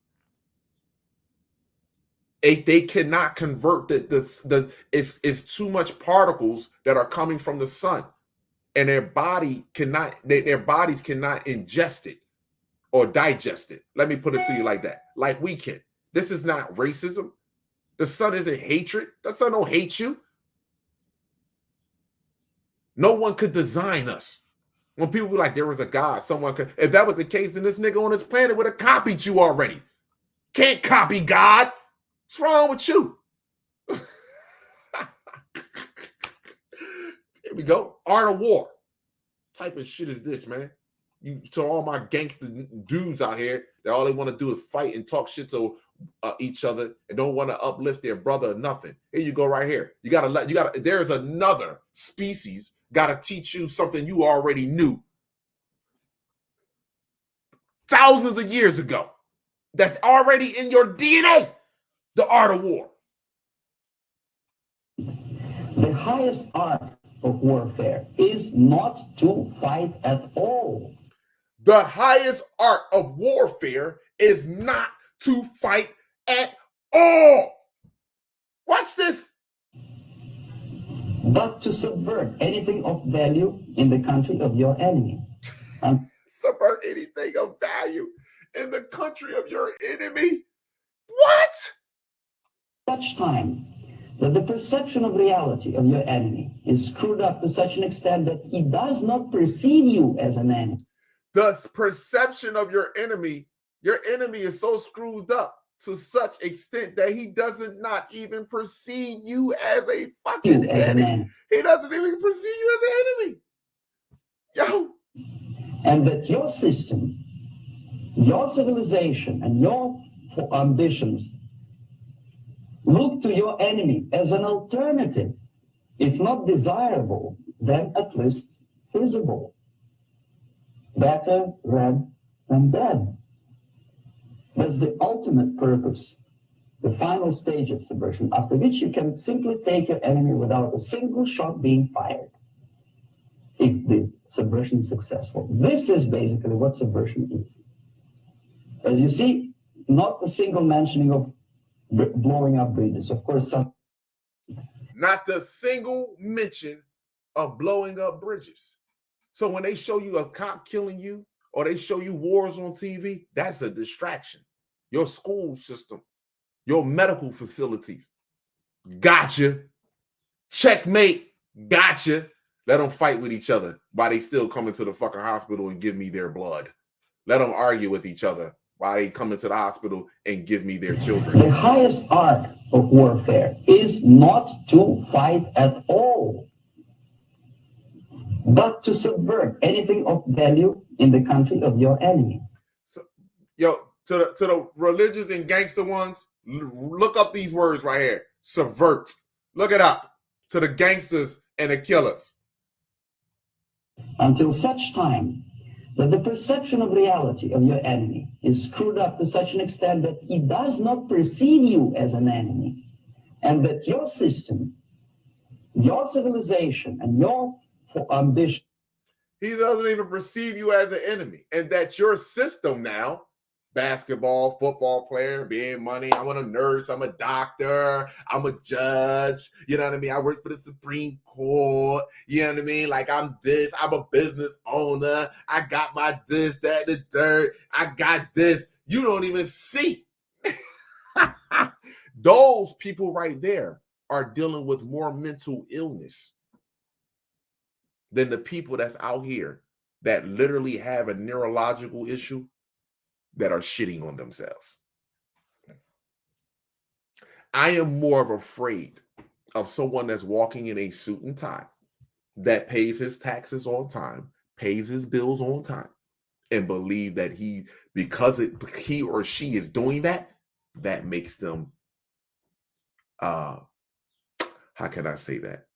They cannot convert it's too much particles that are coming from the sun, and their bodies cannot ingest it or digest it. Let me put it to you like that, like we can. This is not racism. The sun isn't hatred. The sun don't hate you. No one could design us. When people be like, there was a God, someone could. If that was the case, then this nigga on this planet would have copied you already. Can't copy God. What's wrong with you? Here we go. Art of war. Type of shit is this, man? You to all my gangster dudes out here that all they want to do is fight and talk shit to each other and don't want to uplift their brother or nothing. Here you go, right here. There's another species gotta teach you something you already knew thousands of years ago. That's already in your DNA. The art of war. The highest art of warfare is not to fight at all. The highest art of warfare is not to fight at all. Watch this. But to subvert anything of value in the country of your enemy. Subvert anything of value in the country of your enemy? What? Such time that the perception of reality of your enemy is screwed up to such an extent that he does not perceive you as an enemy. The perception of your enemy is so screwed up to such extent that he doesn't not even perceive you as a fucking enemy. He doesn't even perceive you as an enemy. Yo. And that your system, your civilization, and your ambitions look to your enemy as an alternative, if not desirable, then at least feasible. Better red than dead. That's the ultimate purpose, the final stage of subversion, after which you can simply take your enemy without a single shot being fired, if the subversion is successful. This is basically what subversion is. As you see, not a single mentioning of blowing up bridges. Of course, not the single mention of blowing up bridges. So when they show you a cop killing you or they show you wars on TV, that's a distraction. Your school system, your medical facilities, gotcha. Checkmate, gotcha. Let them fight with each other while they still come into the fucking hospital and give me their blood. Let them argue with each other while they come into the hospital and give me their children. The highest art of warfare is not to fight at all, but to subvert anything of value in the country of your enemy. So, yo, to the religious and gangster ones, look up these words right here. Subvert. Look it up. To the gangsters and the killers. Until such time that the perception of reality of your enemy is screwed up to such an extent that he does not perceive you as an enemy, and that your system, your civilization, and your ambition. He doesn't even perceive you as an enemy, and that your system now, basketball, football player, being money, I'm a nurse, I'm a doctor, I'm a judge, you know what I mean? I work for the Supreme Court, you know what I mean? Like I'm this, I'm a business owner, I got my this, that, the dirt, I got this. You don't even see. Those people right there are dealing with more mental illness than the people that's out here that literally have a neurological issue that are shitting on themselves. I am more of afraid of someone that's walking in a suit and tie, that pays his taxes on time, pays his bills on time, and believe that he or she is doing that, that makes them, how can I say that?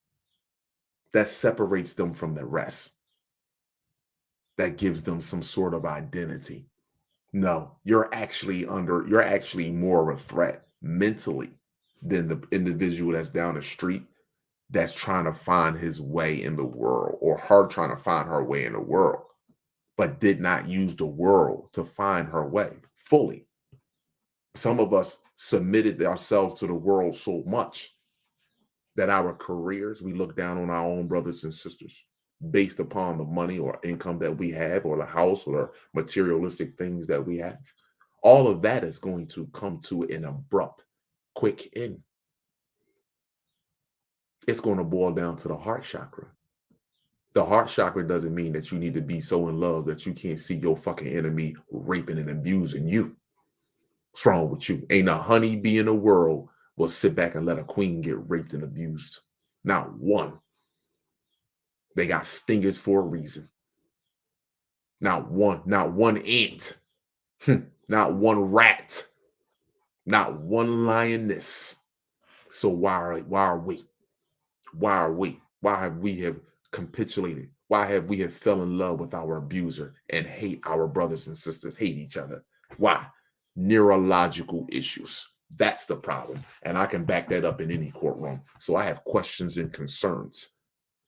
That separates them from the rest. That gives them some sort of identity. No, you're actually more of a threat mentally than the individual that's down the street that's trying to find his way in the world, or her trying to find her way in the world, but did not use the world to find her way fully. Some of us submitted ourselves to the world so much that our careers, we look down on our own brothers and sisters based upon the money or income that we have, or the house or the materialistic things that we have. all of that is going to come to an abrupt, quick end. It's going to boil down to the heart chakra. The heart chakra doesn't mean that you need to be so in love that you can't see your fucking enemy raping and abusing you. What's wrong with you? Ain't a honeybee in the world will sit back and let a queen get raped and abused. Not one. They got stingers for a reason. Not one ant. Not one rat. Not one lioness. So why are we? Why are we? Why have we have capitulated? Why have we have fell in love with our abuser and hate our brothers and sisters, hate each other? Why? Neurological issues. That's the problem. And I can back that up in any courtroom. So I have questions and concerns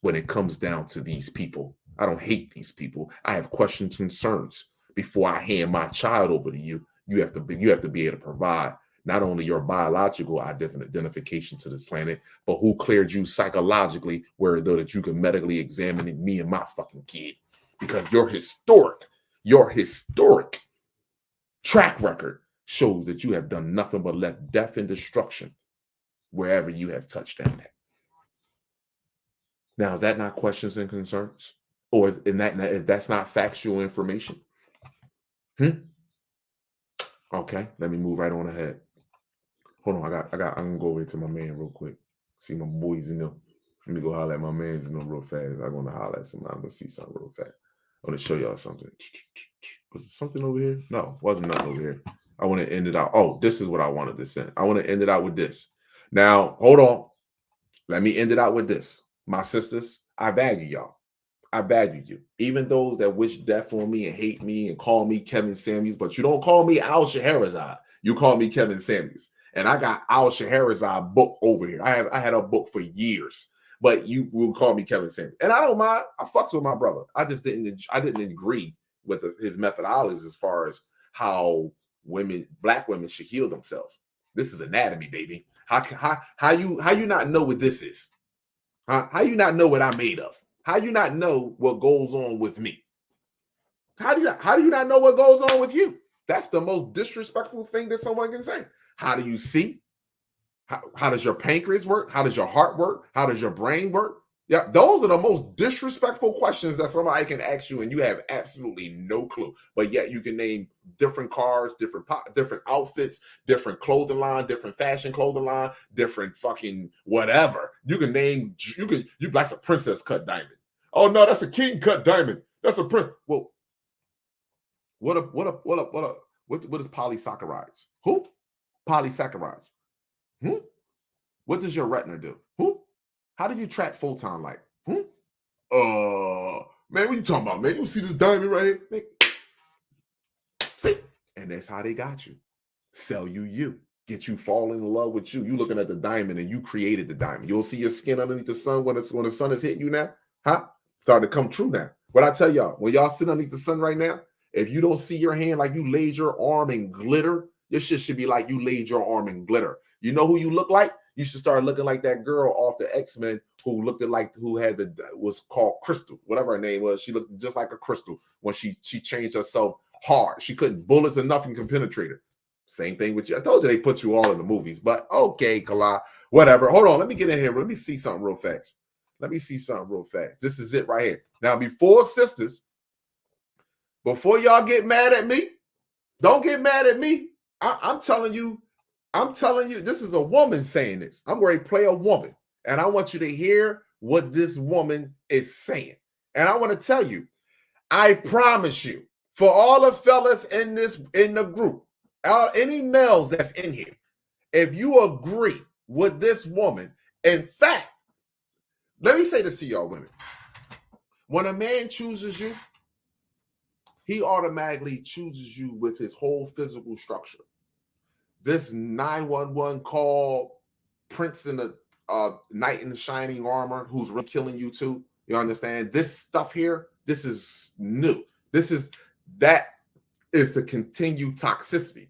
when it comes down to these people. I don't hate these people. I have questions and concerns. Before I hand my child over to you, you have to be able to provide not only your biological identification to this planet, but who cleared you psychologically, where though that you can medically examine me and my fucking kid. Because your historic track record shows that you have done nothing but left death and destruction wherever you have touched down at. Now, is that not questions and concerns? Or if that's not factual information? Okay, let me move right on ahead. Hold on, I'm gonna go over to my man real quick. See my boys in there. Let me go holler at my mans in them real fast. I'm gonna holler at somebody. I'm gonna see something real fast. I want to show y'all something. Was it something over here? No, wasn't nothing over here. I want to end it out. Oh, this is what I wanted to send. I want to end it out with this. Now, hold on. Let me end it out with this. My sisters, I value y'all. I value you. Even those that wish death on me and hate me and call me Kevin Samuels, but you don't call me Al Scheherazade. You call me Kevin Samuels. And I got Al Scheherazade book over here. I had a book for years, but you will call me Kevin Samuels. And I don't mind. I fucks with my brother. I didn't agree with his methodologies as far as how black women should heal themselves. This is anatomy, baby. How you not know what this is? How you not know what I'm made of? How you not know what goes on with me? How do you not know what goes on with you? That's the most disrespectful thing that someone can say. How do you see? How does your pancreas work? How does your heart work? How does your brain work? Yeah, those are the most disrespectful questions that somebody can ask you, and you have absolutely no clue. But yet you can name different cars, different outfits, different clothing line, different fashion clothing line, different fucking whatever. You can name that's a princess cut diamond. Oh no, that's a king cut diamond. That's a prince. Well, what is polysaccharides? Who? Polysaccharides. What does your retina do? Who? How do you track photon light? Man, what you talking about, man? You see this diamond right here? Man. See? And that's how they got you. Sell you. Get you falling in love with you. You looking at the diamond and you created the diamond. You'll see your skin underneath the sun when the sun is hitting you now. Huh? Starting to come true now. What I tell y'all, when y'all sit underneath the sun right now, if you don't see your hand like you laid your arm in glitter, your shit should be like you laid your arm in glitter. You know who you look like? You should start looking like that girl off the X-Men who was called Crystal, whatever her name was. She looked just like a crystal when she changed herself hard. She couldn't, bullets and nothing can penetrate her. Same thing with you. I told you they put you all in the movies, but okay, Kala, whatever. Hold on, let me get in here. Let me see something real fast. This is it right here. Now, before y'all get mad at me, don't get mad at me. I'm telling you, this is a woman saying this. I'm going to play a woman, and I want you to hear what this woman is saying. And I want to tell you, I promise you, for all the fellas in the group, any males that's in here, if you agree with this woman, in fact, let me say this to y'all women. When a man chooses you, he automatically chooses you with his whole physical structure. This 911 call, Prince in the knight in the shining armor, who's really killing you too. You understand? This stuff here, this is new. That is to continue toxicity.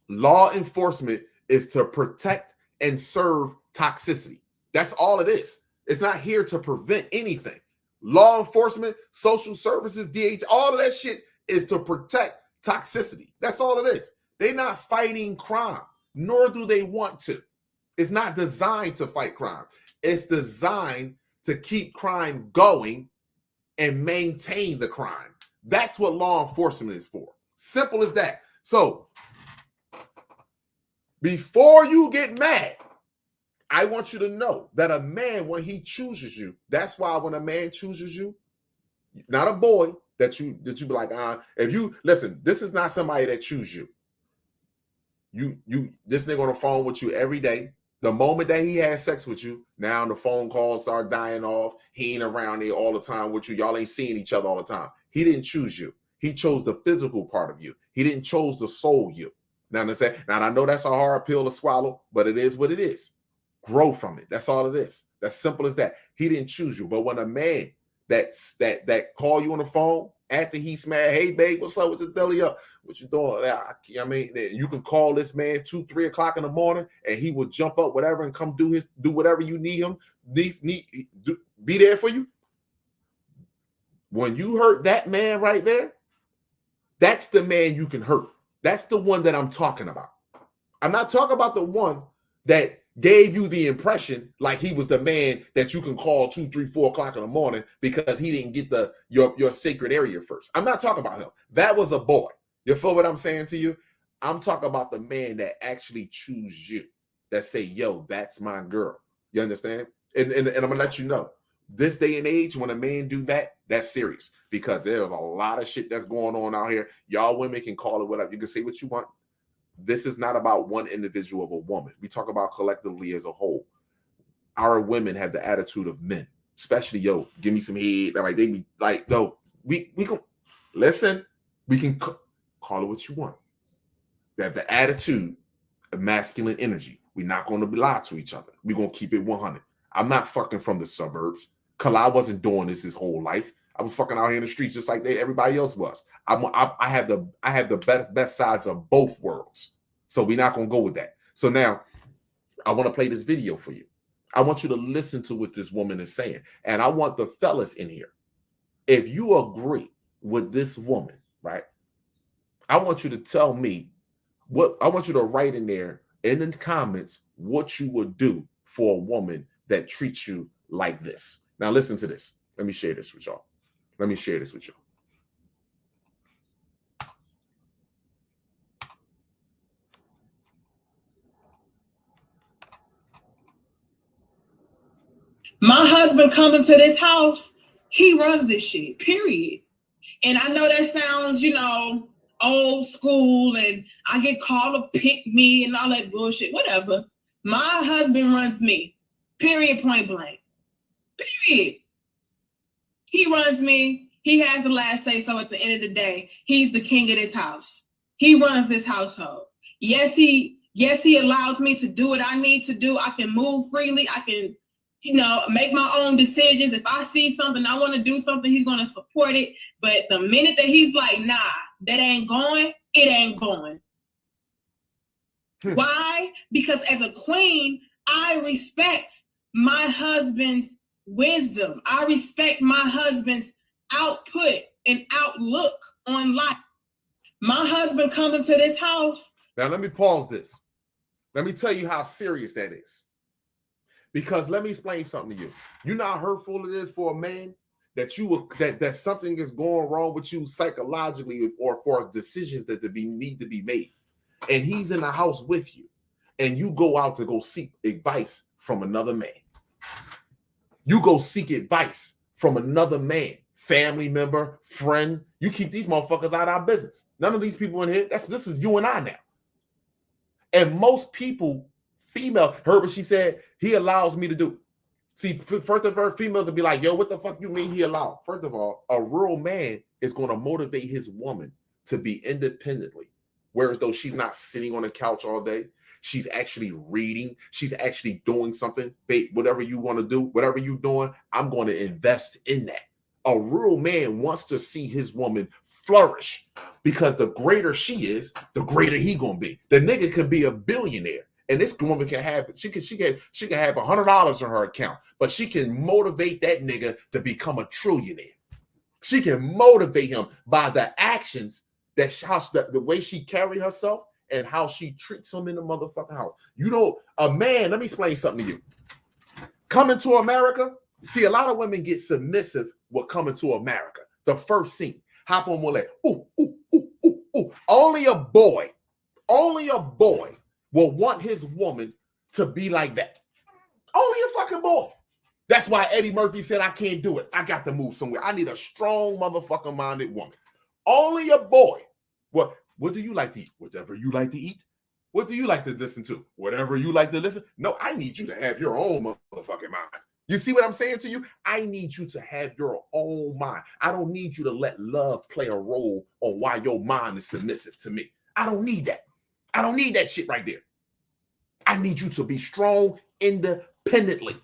Law enforcement is to protect and serve toxicity. That's all it is. It's not here to prevent anything. Law enforcement, social services, DH, all of that shit is to protect toxicity. That's all it is. They're not fighting crime, nor do they want to. It's not designed to fight crime. It's designed to keep crime going and maintain the crime. That's what law enforcement is for. Simple as that. So before you get mad, I want you to know that a man, when he chooses you, that's why when a man chooses you, not a boy that you be like, if you listen, this is not somebody that chooses you. This nigga on the phone with you every day. The moment that he has sex with you, now the phone calls start dying off. He ain't around there all the time with you. Y'all ain't seeing each other all the time. He didn't choose you. He chose the physical part of you. He didn't chose the soul you. Now I know that's a hard pill to swallow, but it is what it is. Grow from it. That's all it is. That's simple as that. He didn't choose you. But when a man that call you on the phone after he's mad, hey babe, what's up? What's the deli up? What you doing? I mean, you can call this man 2-3 o'clock in the morning, and he will jump up, whatever, and come do whatever you need him. Be there for you. When you hurt that man right there, that's the man you can hurt. That's the one that I'm talking about. I'm not talking about the one that gave you the impression like he was the man that you can call 2, 3, 4 o'clock in the morning because he didn't get your sacred area first. I'm not talking about him. That was a boy. You feel what I'm saying to you? I'm talking about the man that actually choose you, that say, yo, that's my girl. You understand? And I'm gonna let you know, this day and age, when a man do that, that's serious, because there's a lot of shit that's going on out here. Y'all women can call it whatever. You can say what you want. This is not about one individual of a woman. We talk about collectively as a whole. Our women have the attitude of men, especially, yo, give me some head. Like they be like, no, we can listen. We can call it what you want. They have the attitude of masculine energy. We're not going to lie to each other. We're going to keep it 100. I'm not fucking from the suburbs. I wasn't doing this his whole life. I was fucking out here in the streets just like everybody else was. I have the best sides of both worlds. So we're not going to go with that. So now I want to play this video for you. I want you to listen to what this woman is saying. And I want the fellas in here, if you agree with this woman, right? I want you to tell me I want you to write in there in the comments what you would do for a woman that treats you like this. Now listen to this. Let me share this with y'all. My husband coming to this house, he runs this shit, period. And I know that sounds, old school, and I get called to pick me and all that bullshit, whatever. My husband runs me, period, point blank, period. He runs me. He has the last say so at the end of the day. He's the king of this house. He runs this household. Yes, he allows me to do what I need to do. I can move freely. I can, make my own decisions. If I see something, I want to do something, he's going to support it. But the minute that he's like, nah, that ain't going, it ain't going. Why? Because as a queen, I respect my husband's wisdom. I respect my husband's output and outlook on life. My husband coming to this house. Now let me pause this. Let me tell you how serious that is. Because let me explain something to you. You know how hurtful it is for a man that something is going wrong with you psychologically, or for decisions that need to be made. And he's in the house with you, and you go out to go seek advice from another man. You go seek advice from another man, family member, friend. You keep these motherfuckers out of our business. None of these people in here, this is you and I now. And most people, female, heard what she said, he allows me to do. See, first of all, females will be like, yo, what the fuck you mean he allowed? First of all, a real man is going to motivate his woman to be independently. Whereas though she's not sitting on the couch all day, she's actually reading, she's actually doing something. Babe, whatever you want to do, whatever you're doing, I'm going to invest in that. A real man wants to see his woman flourish, because the greater she is, the greater he gonna be. The nigga could be a billionaire, and this woman can have she can have $100 in her account, but she can motivate that nigga to become a trillionaire. She can motivate him by the actions the way she carry herself and how she treats him in the motherfucking house. You know, a man, let me explain something to you. Coming to America, see, a lot of women get submissive with Coming to America. The first scene, hop on one leg. Ooh, ooh, ooh, ooh, ooh. Only a boy will want his woman to be like that. Only a fucking boy. That's why Eddie Murphy said, I can't do it. I got to move somewhere. I need a strong motherfucking minded woman. Only a boy. What do you like to eat? Whatever you like to eat. What do you like to listen to? Whatever you like to listen. No, I need you to have your own motherfucking mind. You see what I'm saying to you? I need you to have your own mind. I don't need you to let love play a role on why your mind is submissive to me. I don't need that. I don't need that shit right there. I need you to be strong independently.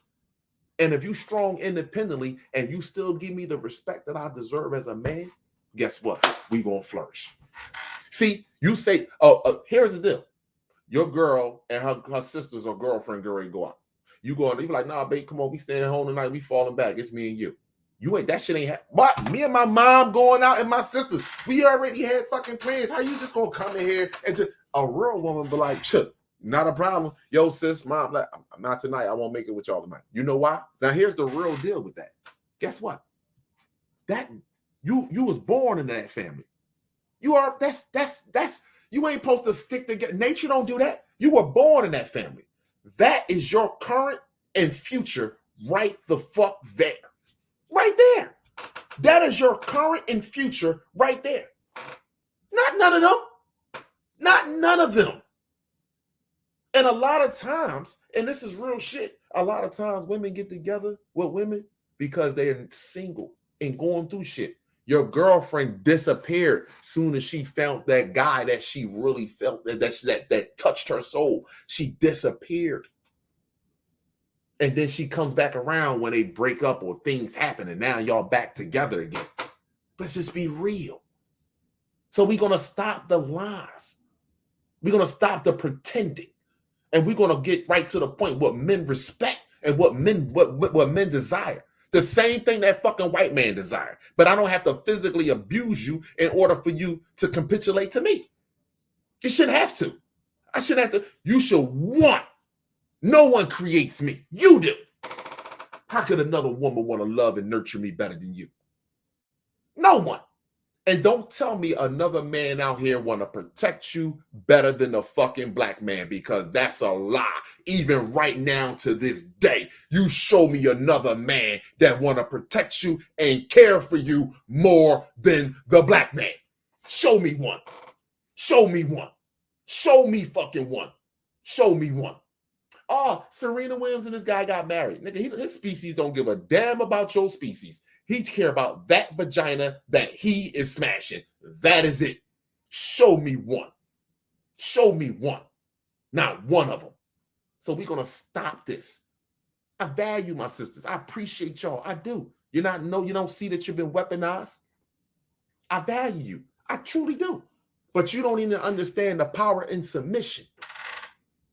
And if you strong independently and you still give me the respect that I deserve as a man, guess what? We gonna flourish. See, you say, here's the deal. Your girl and her sisters or girlfriend get ready to go out. You be like, nah, babe, come on, we staying home tonight. We falling back. It's me and you. That shit ain't But me and my mom going out and my sisters, we already had fucking plans. How you just gonna come in here and just a real woman be like, shit, not a problem. Yo, sis, mom, like, not tonight. I won't make it with y'all tonight. You know why? Now here's the real deal with that. Guess what? That you was born in that family. You are that's you ain't supposed to stick together. Nature don't do that. You were born in that family. That is your current and future right the fuck there. Right there. That is your current and future right there. Not none of them. Not none of them. And a lot of times, and this is real shit, a lot of times women get together with women because they're single and going through shit. Your girlfriend disappeared soon as she found that guy that she really felt that touched her soul. She disappeared. And then she comes back around when they break up or things happen and now y'all back together again. Let's just be real. So we're going to stop the lies. We're going to stop the pretending. And we're going to get right to the point what men respect and what men desire. The same thing that fucking white man desire. But I don't have to physically abuse you in order for you to capitulate to me. You shouldn't have to. I shouldn't have to. You should want. No one creates me. You do. How could another woman want to love and nurture me better than you? No one. And don't tell me another man out here want to protect you better than a fucking black man, because that's a lie. Even right now to this day, you show me another man that want to protect you and care for you more than the black man. Show me one. Show me one. Show me fucking one. Show me one. Oh, Serena Williams and this guy got married. Nigga, his species don't give a damn about your species. He care about that vagina that he is smashing. That is it. Show me one. Show me one. Not one of them. So we're going to stop this. I value my sisters. I appreciate y'all. I do. You don't see that you've been weaponized. I value you. I truly do. But you don't even understand the power in submission.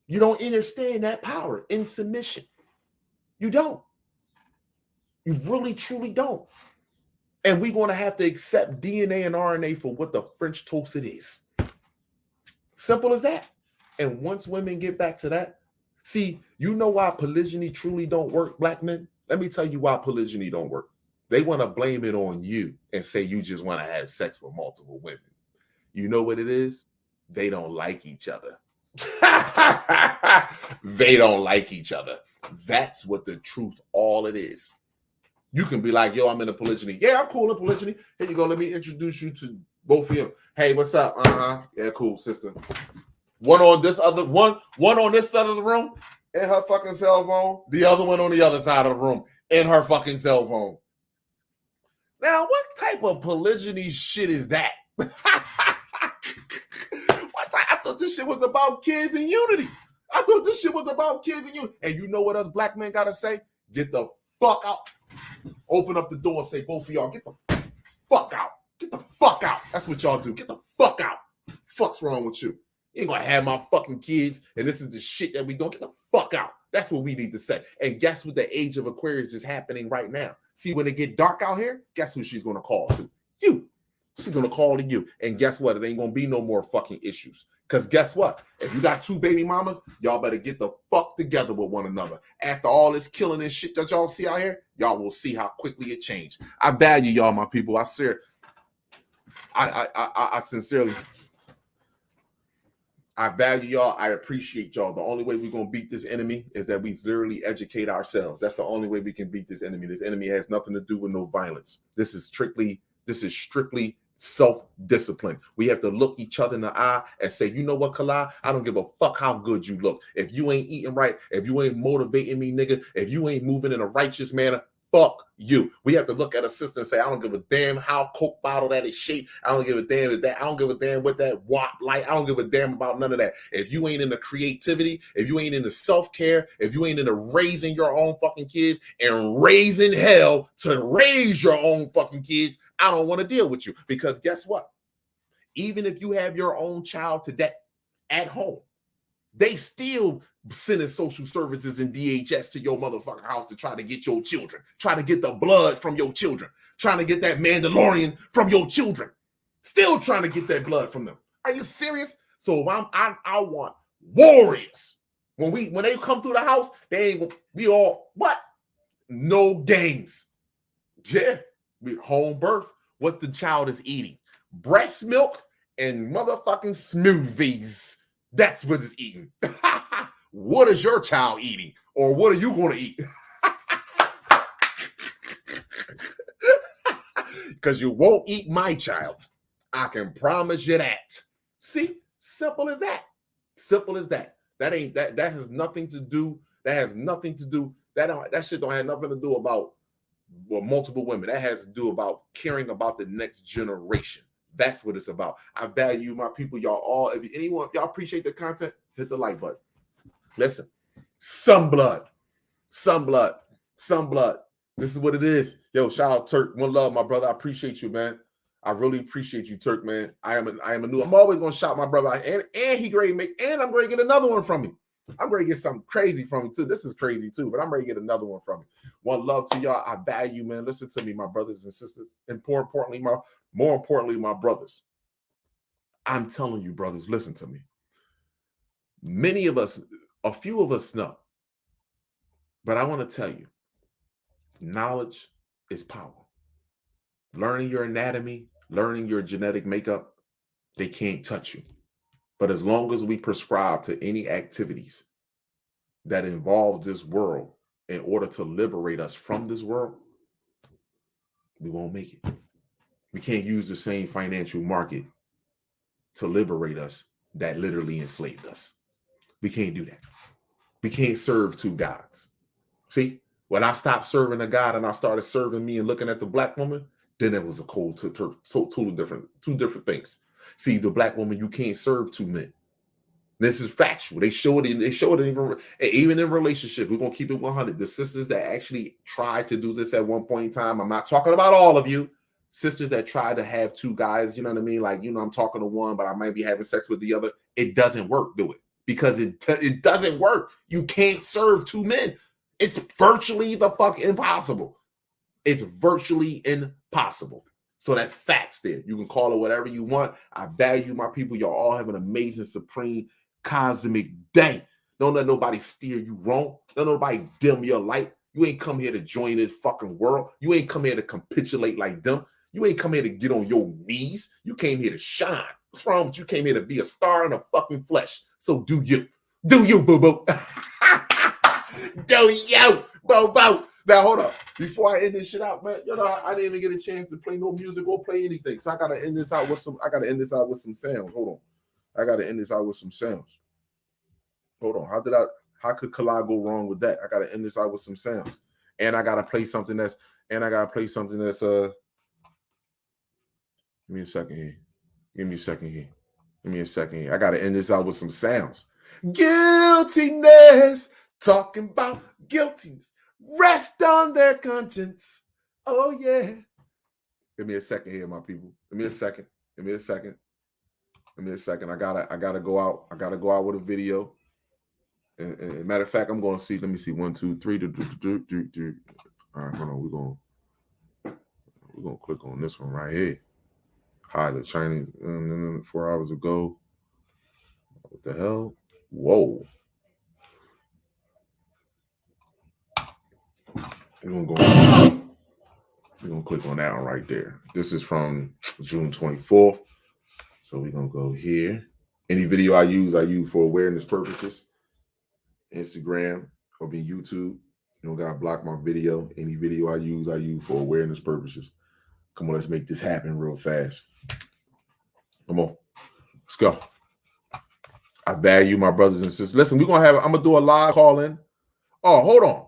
You don't understand that power in submission. You don't. You really, truly don't. And we're going to have to accept DNA and RNA for what the French toast it is. Simple as that. And once women get back to that, see, you know why polygyny truly don't work, black men? Let me tell you why polygyny don't work. They want to blame it on you and say you just want to have sex with multiple women. You know what it is? They don't like each other. They don't like each other. That's what the truth all it is. You can be like, yo, I'm in a polygyny. Yeah, I'm cool in polygyny. Here you go. Let me introduce you to both of you. Hey, what's up? Yeah, cool, sister. One on this side of the room in her fucking cell phone. The other one on the other side of the room in her fucking cell phone. Now, what type of polygyny shit is that? I thought this shit was about kids and unity. And you know what us black men gotta say? Get the fuck out. Open up the door and say, both of y'all, get the fuck out. Get the fuck out. That's what y'all do. Get the fuck out. Fuck's wrong with you? You ain't gonna have my fucking kids and this is the shit that we don't. Get the fuck out. That's what we need to say. And guess what the age of Aquarius is happening right now? See, when it get dark out here, guess who she's gonna call to? You. She's gonna call to you. And guess what? It ain't gonna be no more fucking issues. Because guess what? If you got 2 baby mamas, y'all better get the fuck together with one another. After all this killing and shit that y'all see out here, y'all will see how quickly it changed. I value y'all, my people. I sincerely, I value y'all. I appreciate y'all. The only way we're going to beat this enemy is that we literally educate ourselves. That's the only way we can beat this enemy. This enemy has nothing to do with no violence. This is strictly self-discipline. We have to look each other in the eye and say, you know what, Kala? I don't give a fuck how good you look. If you ain't eating right, if you ain't motivating me, nigga, if you ain't moving in a righteous manner, fuck you. We have to look at a sister and say, I don't give a damn how Coke bottle that is shaped. I don't give a damn with that. I don't give a damn what that WAP like. I don't give a damn about none of that. If you ain't into creativity, if you ain't into self-care, if you ain't into raising your own fucking kids and raising hell to raise your own fucking kids, I don't want to deal with you. Because guess what? Even if you have your own child today at home, they still sending social services and DHS to your motherfucking house to try to get your children, try to get the blood from your children, trying to get that Mandalorian from your children, still trying to get that blood from them. Are you serious? So if I want warriors. When they come through the house, we all what? No games. Yeah, with home birth. What the child is eating: breast milk and motherfucking smoothies. That's what it's eating. What is your child eating? Or what are you going to eat? Because you won't eat my child. I can promise you that. See? Simple as that. Simple as that. That has nothing to do. That shit don't have nothing to do about multiple women. That has to do about caring about the next generation. That's what it's about. I value my people. Y'all all, if y'all appreciate the content, hit the like button. Listen, some blood. This is what it is. Yo, shout out Turk. One love, my brother. I appreciate you, man. I really appreciate you, Turk, man. I'm always gonna shout my brother out. And he great make, and I'm going to get another one from him. I'm going to get something crazy from him too. This is crazy too, but I'm ready to get another one from him. One love to y'all. I value, man. Listen to me, my brothers and sisters. And more importantly, my brothers. I'm telling you, brothers, listen to me. Many of us, a few of us know, but I want to tell you, knowledge is power. Learning your anatomy, learning your genetic makeup, they can't touch you. But as long as we prescribe to any activities that involves this world in order to liberate us from this world, we won't make it. We can't use the same financial market to liberate us that literally enslaved us. We can't do that. We can't serve 2 gods. See, when I stopped serving a God and I started serving me and looking at the black woman, then it was a totally different, 2 different things. See, the black woman, you can't serve 2 men. This is factual. They show it even in relationship. We're gonna keep it 100. The sisters that actually tried to do this at one point in time, I'm not talking about all of you. Sisters that try to have 2 guys, you know what I mean? Like, I'm talking to one, but I might be having sex with the other. It doesn't work, do it. Because it doesn't work. You can't serve 2 men. It's virtually the fuck impossible. It's virtually impossible. So that's facts there. You can call it whatever you want. I value my people. Y'all all have an amazing, supreme, cosmic day. Don't let nobody steer you wrong. Don't let nobody dim your light. You ain't come here to join this fucking world. You ain't come here to capitulate like them. You ain't come here to get on your knees. You came here to shine. What's wrong with you? Came here to be a star in the fucking flesh. So do you. Do you, boo-boo. Do you, boo-boo. Now, hold up. Before I end this shit out, man, I didn't even get a chance to play no music or play anything. So I gotta end this out with some sounds. Hold on. I gotta end this out with some sounds. Hold on. How could Kala go wrong with that? I gotta end this out with some sounds. And I gotta play something that's give me a second here. I gotta end this out with some sounds. Guiltiness. Talking about guiltiness. Rest on their conscience. Oh, yeah. Give me a second here, my people. Give me a second. I gotta go out. I gotta go out with a video. And matter of fact, I'm going to see. Let me see. 1, 2, 3. All right, hold on. We're gonna click on this one right here. Hi, the Chinese 4 hours ago. What the hell? Whoa. We're gonna click on that one right there. This is from June 24th. So we're gonna go here. Any video I use for awareness purposes. Instagram or be YouTube. You don't gotta block my video. Any video I use for awareness purposes. Come on, let's make this happen real fast. Come on, let's go. I value my brothers and sisters. Listen, I'm gonna do a live call in. Oh, hold on.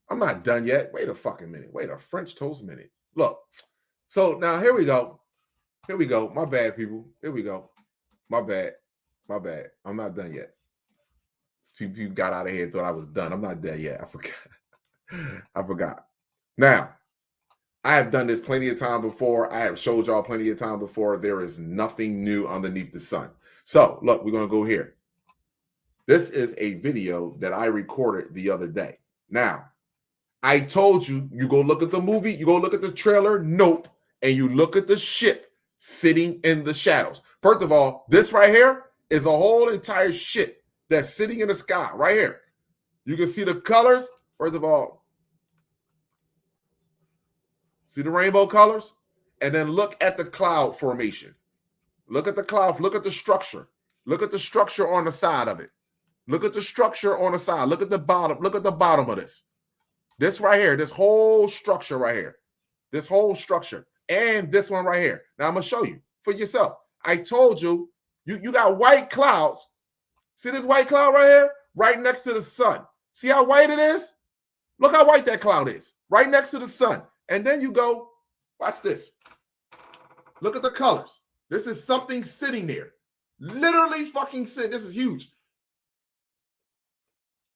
I'm not done yet. Wait a fucking minute. Wait a French toast minute. Look. So now here we go. Here we go. My bad, people. Here we go. My bad. My bad. I'm not done yet. People got out of here and thought I was done. I'm not there yet. I forgot. I forgot. Now, I have done this plenty of time before. I have showed y'all plenty of time before. There is nothing new underneath the sun. So, look, we're going to go here. This is a video that I recorded the other day. Now, I told you, you go look at the movie, you go look at the trailer, nope, and you look at the ship sitting in the shadows. First of all, this right here is a whole entire ship that's sitting in the sky right here. You can see the colors. First of all, see the rainbow colors? And then look at the cloud formation. Look at the cloud. Look at the structure. Look at the structure on the side of it. Look at the structure on the side. Look at the bottom. Look at the bottom of this. This right here, this whole structure right here. This whole structure. And this one right here. Now, I'm going to show you for yourself. I told you, you got white clouds. See this white cloud right here? Right next to the sun. See how white it is? Look how white that cloud is. Right next to the sun. And then you go, watch this. Look at the colors. This is something sitting there. Literally fucking sitting. This is huge.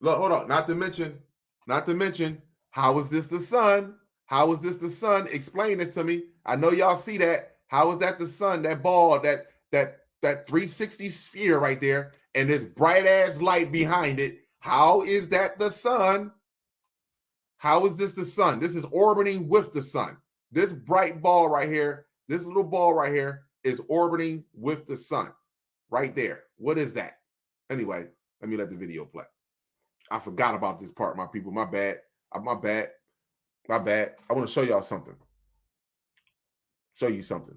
Look, hold on. Not to mention, how is this the sun? How is this the sun? Explain this to me. I know y'all see that. How is that the sun? That ball, that 360 sphere right there, and this bright ass light behind it. How is that the sun? How is this the sun? This is orbiting with the sun. This bright ball right here, this little ball right here is orbiting with the sun. Right there. What is that? Anyway, let me let the video play. I forgot about this part, my people. My bad. My bad. My bad. I want to show y'all something. Show you something.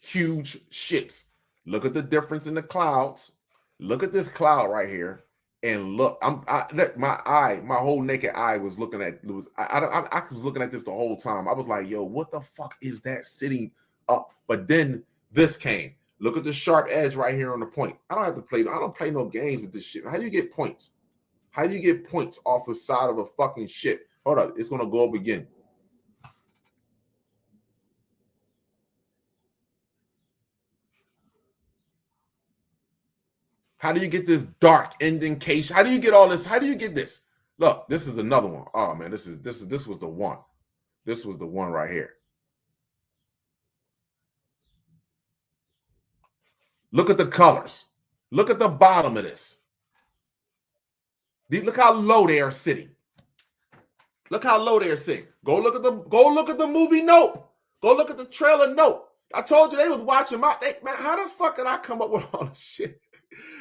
Huge ships. Look at the difference in the clouds. Look at this cloud right here. And look, my whole naked eye was looking at. I was looking at this the whole time. I was like, yo, what the fuck is that sitting up? But then this came. Look at the sharp edge right here on the point. I don't play no games with this shit. How do you get points? How do you get points off the side of a fucking ship? Hold up, it's gonna go up again. How do you get this dark indentation? How do you get all this? How do you get this? Look, this is another one. Oh man, this was the one. This was the one right here. Look at the colors. Look at the bottom of this. Look how low they are sitting. Look how low they are sitting. Go look at the movie Nope. Go look at the trailer Nope. I told you they was watching man, how the fuck did I come up with all this shit?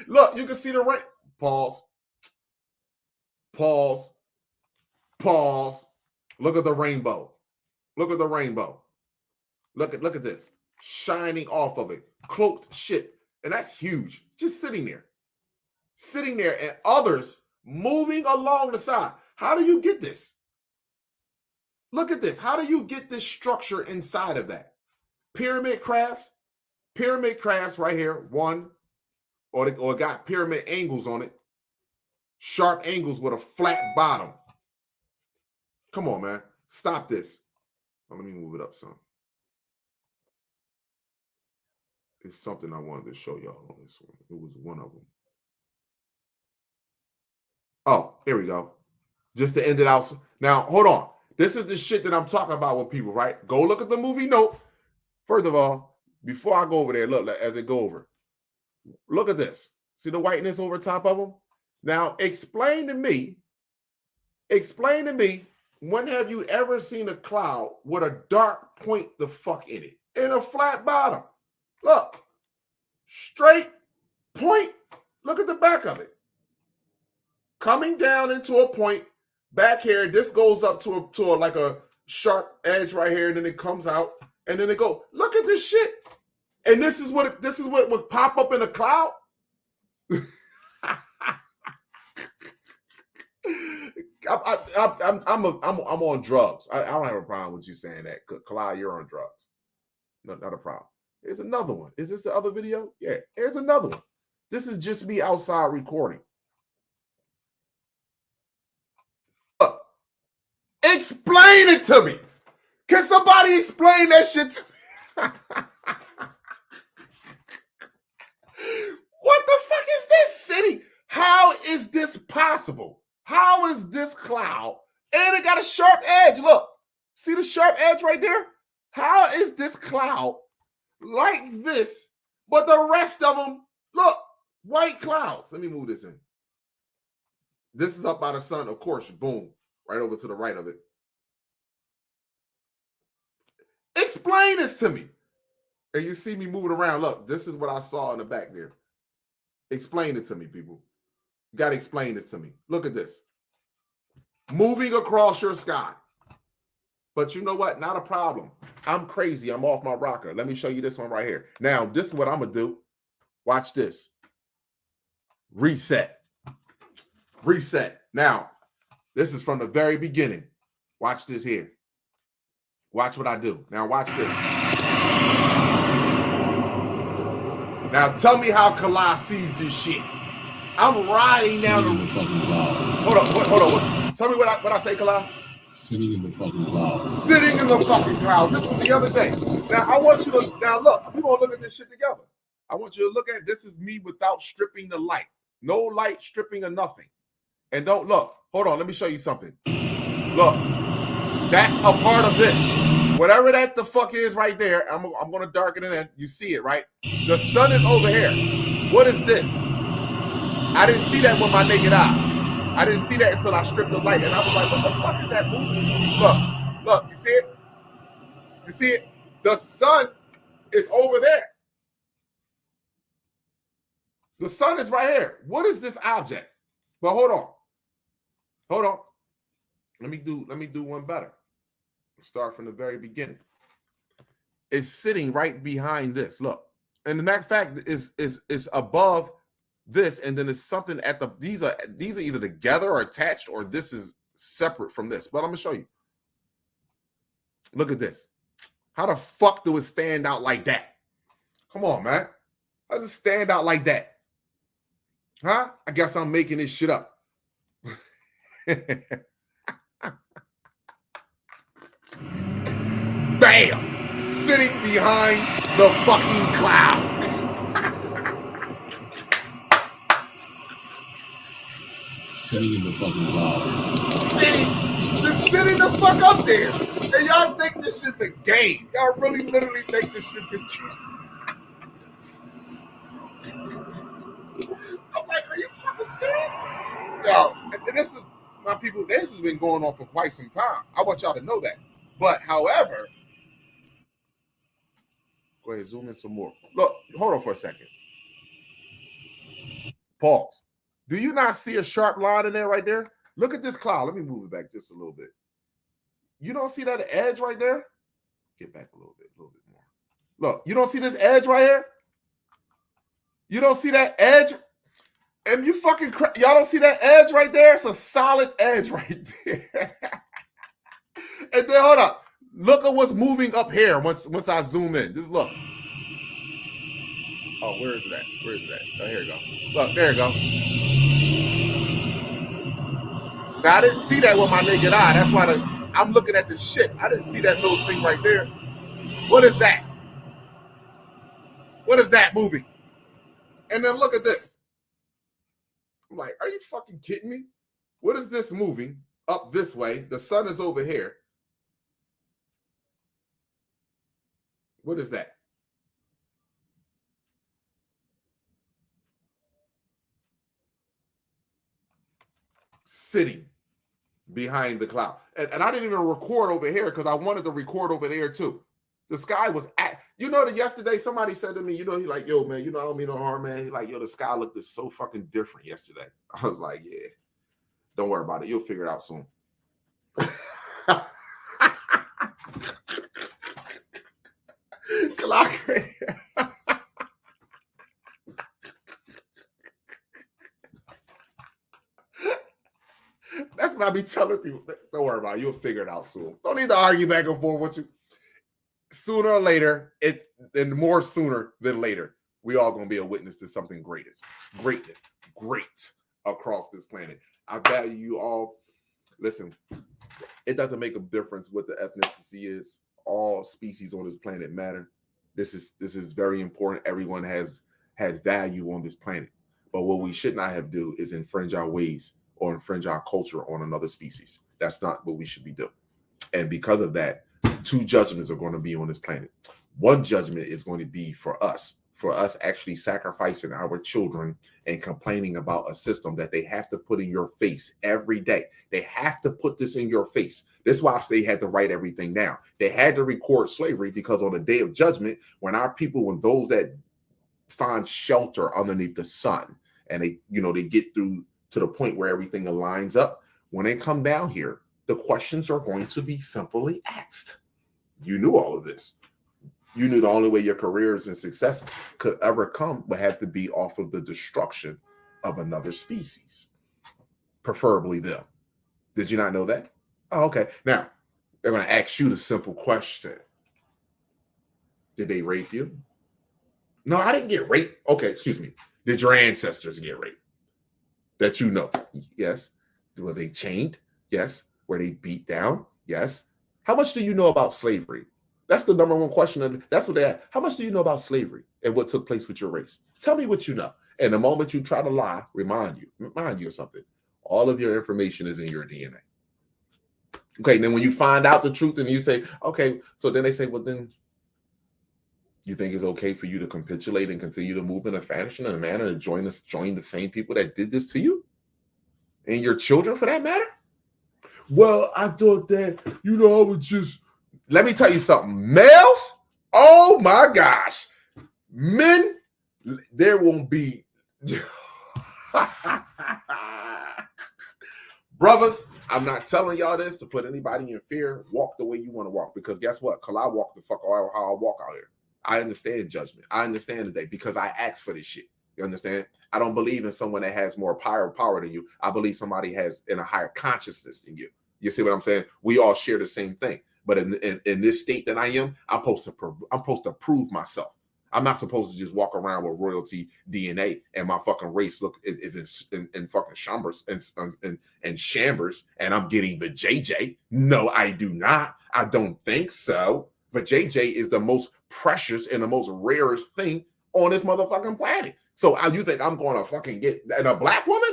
Look, you can see the rain. Pause. Pause. Pause. Look at the rainbow. Look at the rainbow. Look at this. Shining off of it. Cloaked shit. And that's huge. Just sitting there. Sitting there and others moving along the side. How do you get this? Look at this. How do you get this structure inside of that? Pyramid crafts. Pyramid crafts right here. One. Or it got pyramid angles on it. Sharp angles with a flat bottom. Come on, man. Stop this. Oh, let me move it up some. It's something I wanted to show y'all on this one. It was one of them. Oh, here we go. Just to end it out. Now, hold on. This is the shit that I'm talking about with people, right? Go look at the movie Nope. First of all, before I go over there, look, as it go over. Look at this. See the whiteness over top of them? Now, explain to me, when have you ever seen a cloud with a dark point the fuck in it? In a flat bottom. Look. straight point. Look at the back of it. Coming down into a point back here. This goes up to like a sharp edge right here, and then it comes out, and then it goes. Look at this shit. And this is what would pop up in a cloud. I'm on drugs. I don't have a problem with you saying that. Kalai, you're on drugs. No, not a problem. Here's another one. Is this the other video? Yeah, here's another one. This is just me outside recording. Look, explain it to me. Can somebody explain that shit to me? What the fuck is this city? How is this possible? How is this cloud? And it got a sharp edge. Look, see the sharp edge right there? How is this cloud like this, but the rest of them, look, white clouds. Let me move this in. This is up by the sun, of course, boom, right over to the right of it. Explain this to me. And you see me moving around. Look, this is what I saw in the back there. Explain it to me, people. You got to explain this to me. Look at this. Moving across your sky. But you know what? Not a problem. I'm crazy. I'm off my rocker. Let me show you this one right here. Now, this is what I'm going to do. Watch this. Reset. Reset. Now, this is from the very beginning. Watch this here. Watch what I do. Now, watch this. Now, tell me how Kalai sees this shit. I'm riding down the fucking clouds. Hold on. Tell me what I say, Kalai. Sitting in the fucking clouds. Sitting in the fucking clouds. This was the other day. Now, I want you to, look, we're going to look at this shit together. I want you to look at, this is me without stripping the light. No light stripping or nothing. And don't, look, hold on, let me show you something. Look, that's a part of this. Whatever that the fuck is right there, I'm going to darken it in. You see it, right? The sun is over here. What is this? I didn't see that with my naked eye. I didn't see that until I stripped the light. And I was like, what the fuck is that moving? Look, you see it? You see it? The sun is over there. The sun is right here. What is this object? Well, hold on. Hold on. Let me do one better. Start from the very beginning. It's sitting right behind this. Look. And the matter of fact is above this, and then it's something at the these are either together or attached, or this is separate from this. But I'm gonna show you. Look at this. How the fuck do it stand out like that? Come on, man. How does it stand out like that? Huh? I guess I'm making this shit up. Bam! Sitting behind the fucking cloud. Sitting in the fucking clouds. Just sitting the fuck up there. And y'all think this shit's a game. Y'all really literally think this shit's a game. I'm like, are you fucking serious? No, this is, my people, this has been going on for quite some time. I want y'all to know that. But, however, go ahead, zoom in some more. Look, hold on for a second. Pause. Do you not see a sharp line in there right there? Look at this cloud. Let me move it back just a little bit. You don't see that edge right there? Get back a little bit more. Look, you don't see this edge right here? You don't see that edge? And you fucking, y'all don't see that edge right there? It's a solid edge right there. And then, hold up. Look at what's moving up here once I zoom in. Just look. Oh, where is it at? Where is it at? Oh, here you go. Look, there you go. Now, I didn't see that with my naked eye. That's why I'm looking at the shit. I didn't see that little thing right there. What is that? What is that moving? And then look at this. I'm like, are you fucking kidding me? What is this moving up this way? The sun is over here. What is that? Sitting behind the cloud. And I didn't even record over here because I wanted to record over there too. The sky was You know that yesterday somebody said to me, you know, he like, yo, man, you know, I don't mean no harm, man. He like, yo, the sky looked so fucking different yesterday. I was like, yeah, don't worry about it. You'll figure it out soon. That's what I be telling people. Don't worry about it. You'll figure it out soon. Don't need to argue back and forth with you. Sooner or later, and more sooner than later, we all gonna be a witness to something great across this planet. I value you all. Listen, it doesn't make a difference what the ethnicity is. All species on this planet matter. This is very important. Everyone has value on this planet. But what we should not have do is infringe our ways or infringe our culture on another species. That's not what we should be doing. And because of that, two judgments are going to be on this planet. One judgment is going to be for us actually sacrificing our children and complaining about a system that they have to put in your face every day. They have to put this in your face. This is why they had to write everything down. They had to record slavery because on the day of judgment, when those that find shelter underneath the sun and they get through to the point where everything aligns up, when they come down here, the questions are going to be simply asked. You knew all of this. You knew the only way your careers and success could ever come would have to be off of the destruction of another species, preferably them. Did you not know that? Oh, okay. Now, they're going to ask you the simple question. Did they rape you? No, I didn't get raped. Okay, excuse me. Did your ancestors get raped? That you know? Yes. Were they chained? Yes. Were they beat down? Yes. How much do you know about slavery? That's the number one question. That's what they ask. How much do you know about slavery and what took place with your race? Tell me what you know. And the moment you try to lie, remind you of something. All of your information is in your DNA. Okay, then when you find out the truth and you say, okay, so then they say, well, then you think it's okay for you to capitulate and continue to move in a fashion and a manner to join the same people that did this to you? And your children, for that matter? Well, I thought that, I would just... Let me tell you something. Males, oh my gosh. Men, there won't be... Brothers, I'm not telling y'all this to put anybody in fear. Walk the way you want to walk. Because guess what? Because I walk the fuck how I walk out here. I understand judgment. I understand today because I asked for this shit. You understand? I don't believe in someone that has more power than you. I believe somebody has in a higher consciousness than you. You see what I'm saying? We all share the same thing. But in this state that I am, I'm supposed to prove myself. I'm not supposed to just walk around with royalty DNA and my fucking race is in fucking chambers and chambers and I'm getting the JJ. No, I do not. I don't think so. But JJ is the most precious and the most rarest thing on this motherfucking planet. So you think I'm going to fucking get a black woman?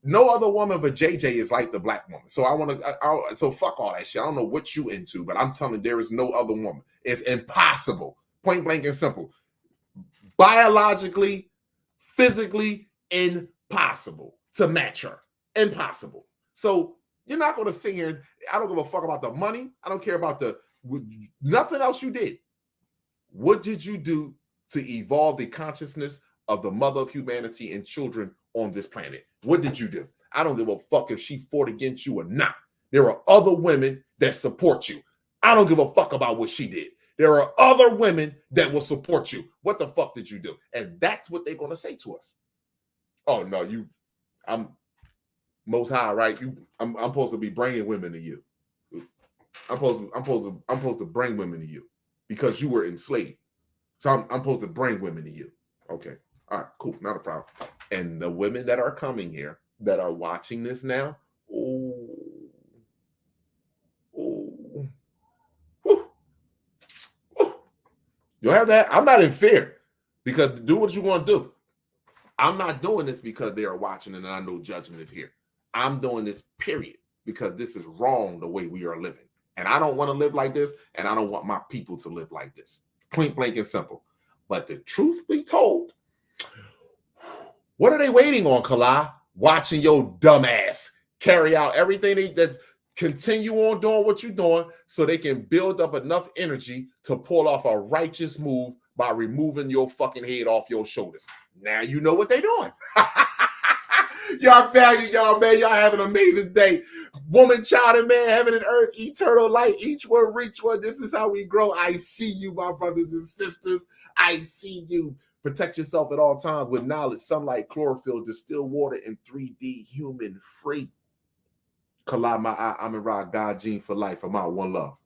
No other woman but JJ is like the black woman. So so fuck all that shit. I don't know what you into, but I'm telling you, there is no other woman. It's impossible. Point blank and simple. Biologically, physically impossible to match her. Impossible. So you're not going to sit here. I don't give a fuck about the money. I don't care about nothing else you did. What did you do to evolve the consciousness of the mother of humanity and children on this planet? What did you do? I don't give a fuck if she fought against you or not. There are other women that support you. I don't give a fuck about what she did. There are other women that will support you. What the fuck did you do? And that's what they're going to say to us. Oh no, I'm most high, right? I'm supposed to be bringing women to you. I'm supposed to bring women to you because you were enslaved. So I'm supposed to bring women to you. Okay. All right, cool. Not a problem. And the women that are coming here that are watching this now, you'll have that. I'm not in fear because do what you want to do. I'm not doing this because they are watching and I know judgment is here. I'm doing this, period, because this is wrong the way we are living. And I don't want to live like this, and I don't want my people to live like this. Point blank and simple. But the truth be told, what are they waiting on, Kala? Watching your dumb ass carry out everything that Continue on doing what you're doing so they can build up enough energy to pull off a righteous move by removing your fucking head off your shoulders. Now you know what they're doing. Y'all value y'all, man. Y'all have an amazing day. Woman, child, and man, heaven and earth, eternal light. Each one, reach one. This is how we grow. I see you, my brothers and sisters. I see you. Protect yourself at all times with knowledge, sunlight, chlorophyll, distilled water, and 3D human free. Kalama, I'm in Rod, God, Gene for life. I'm out. One love.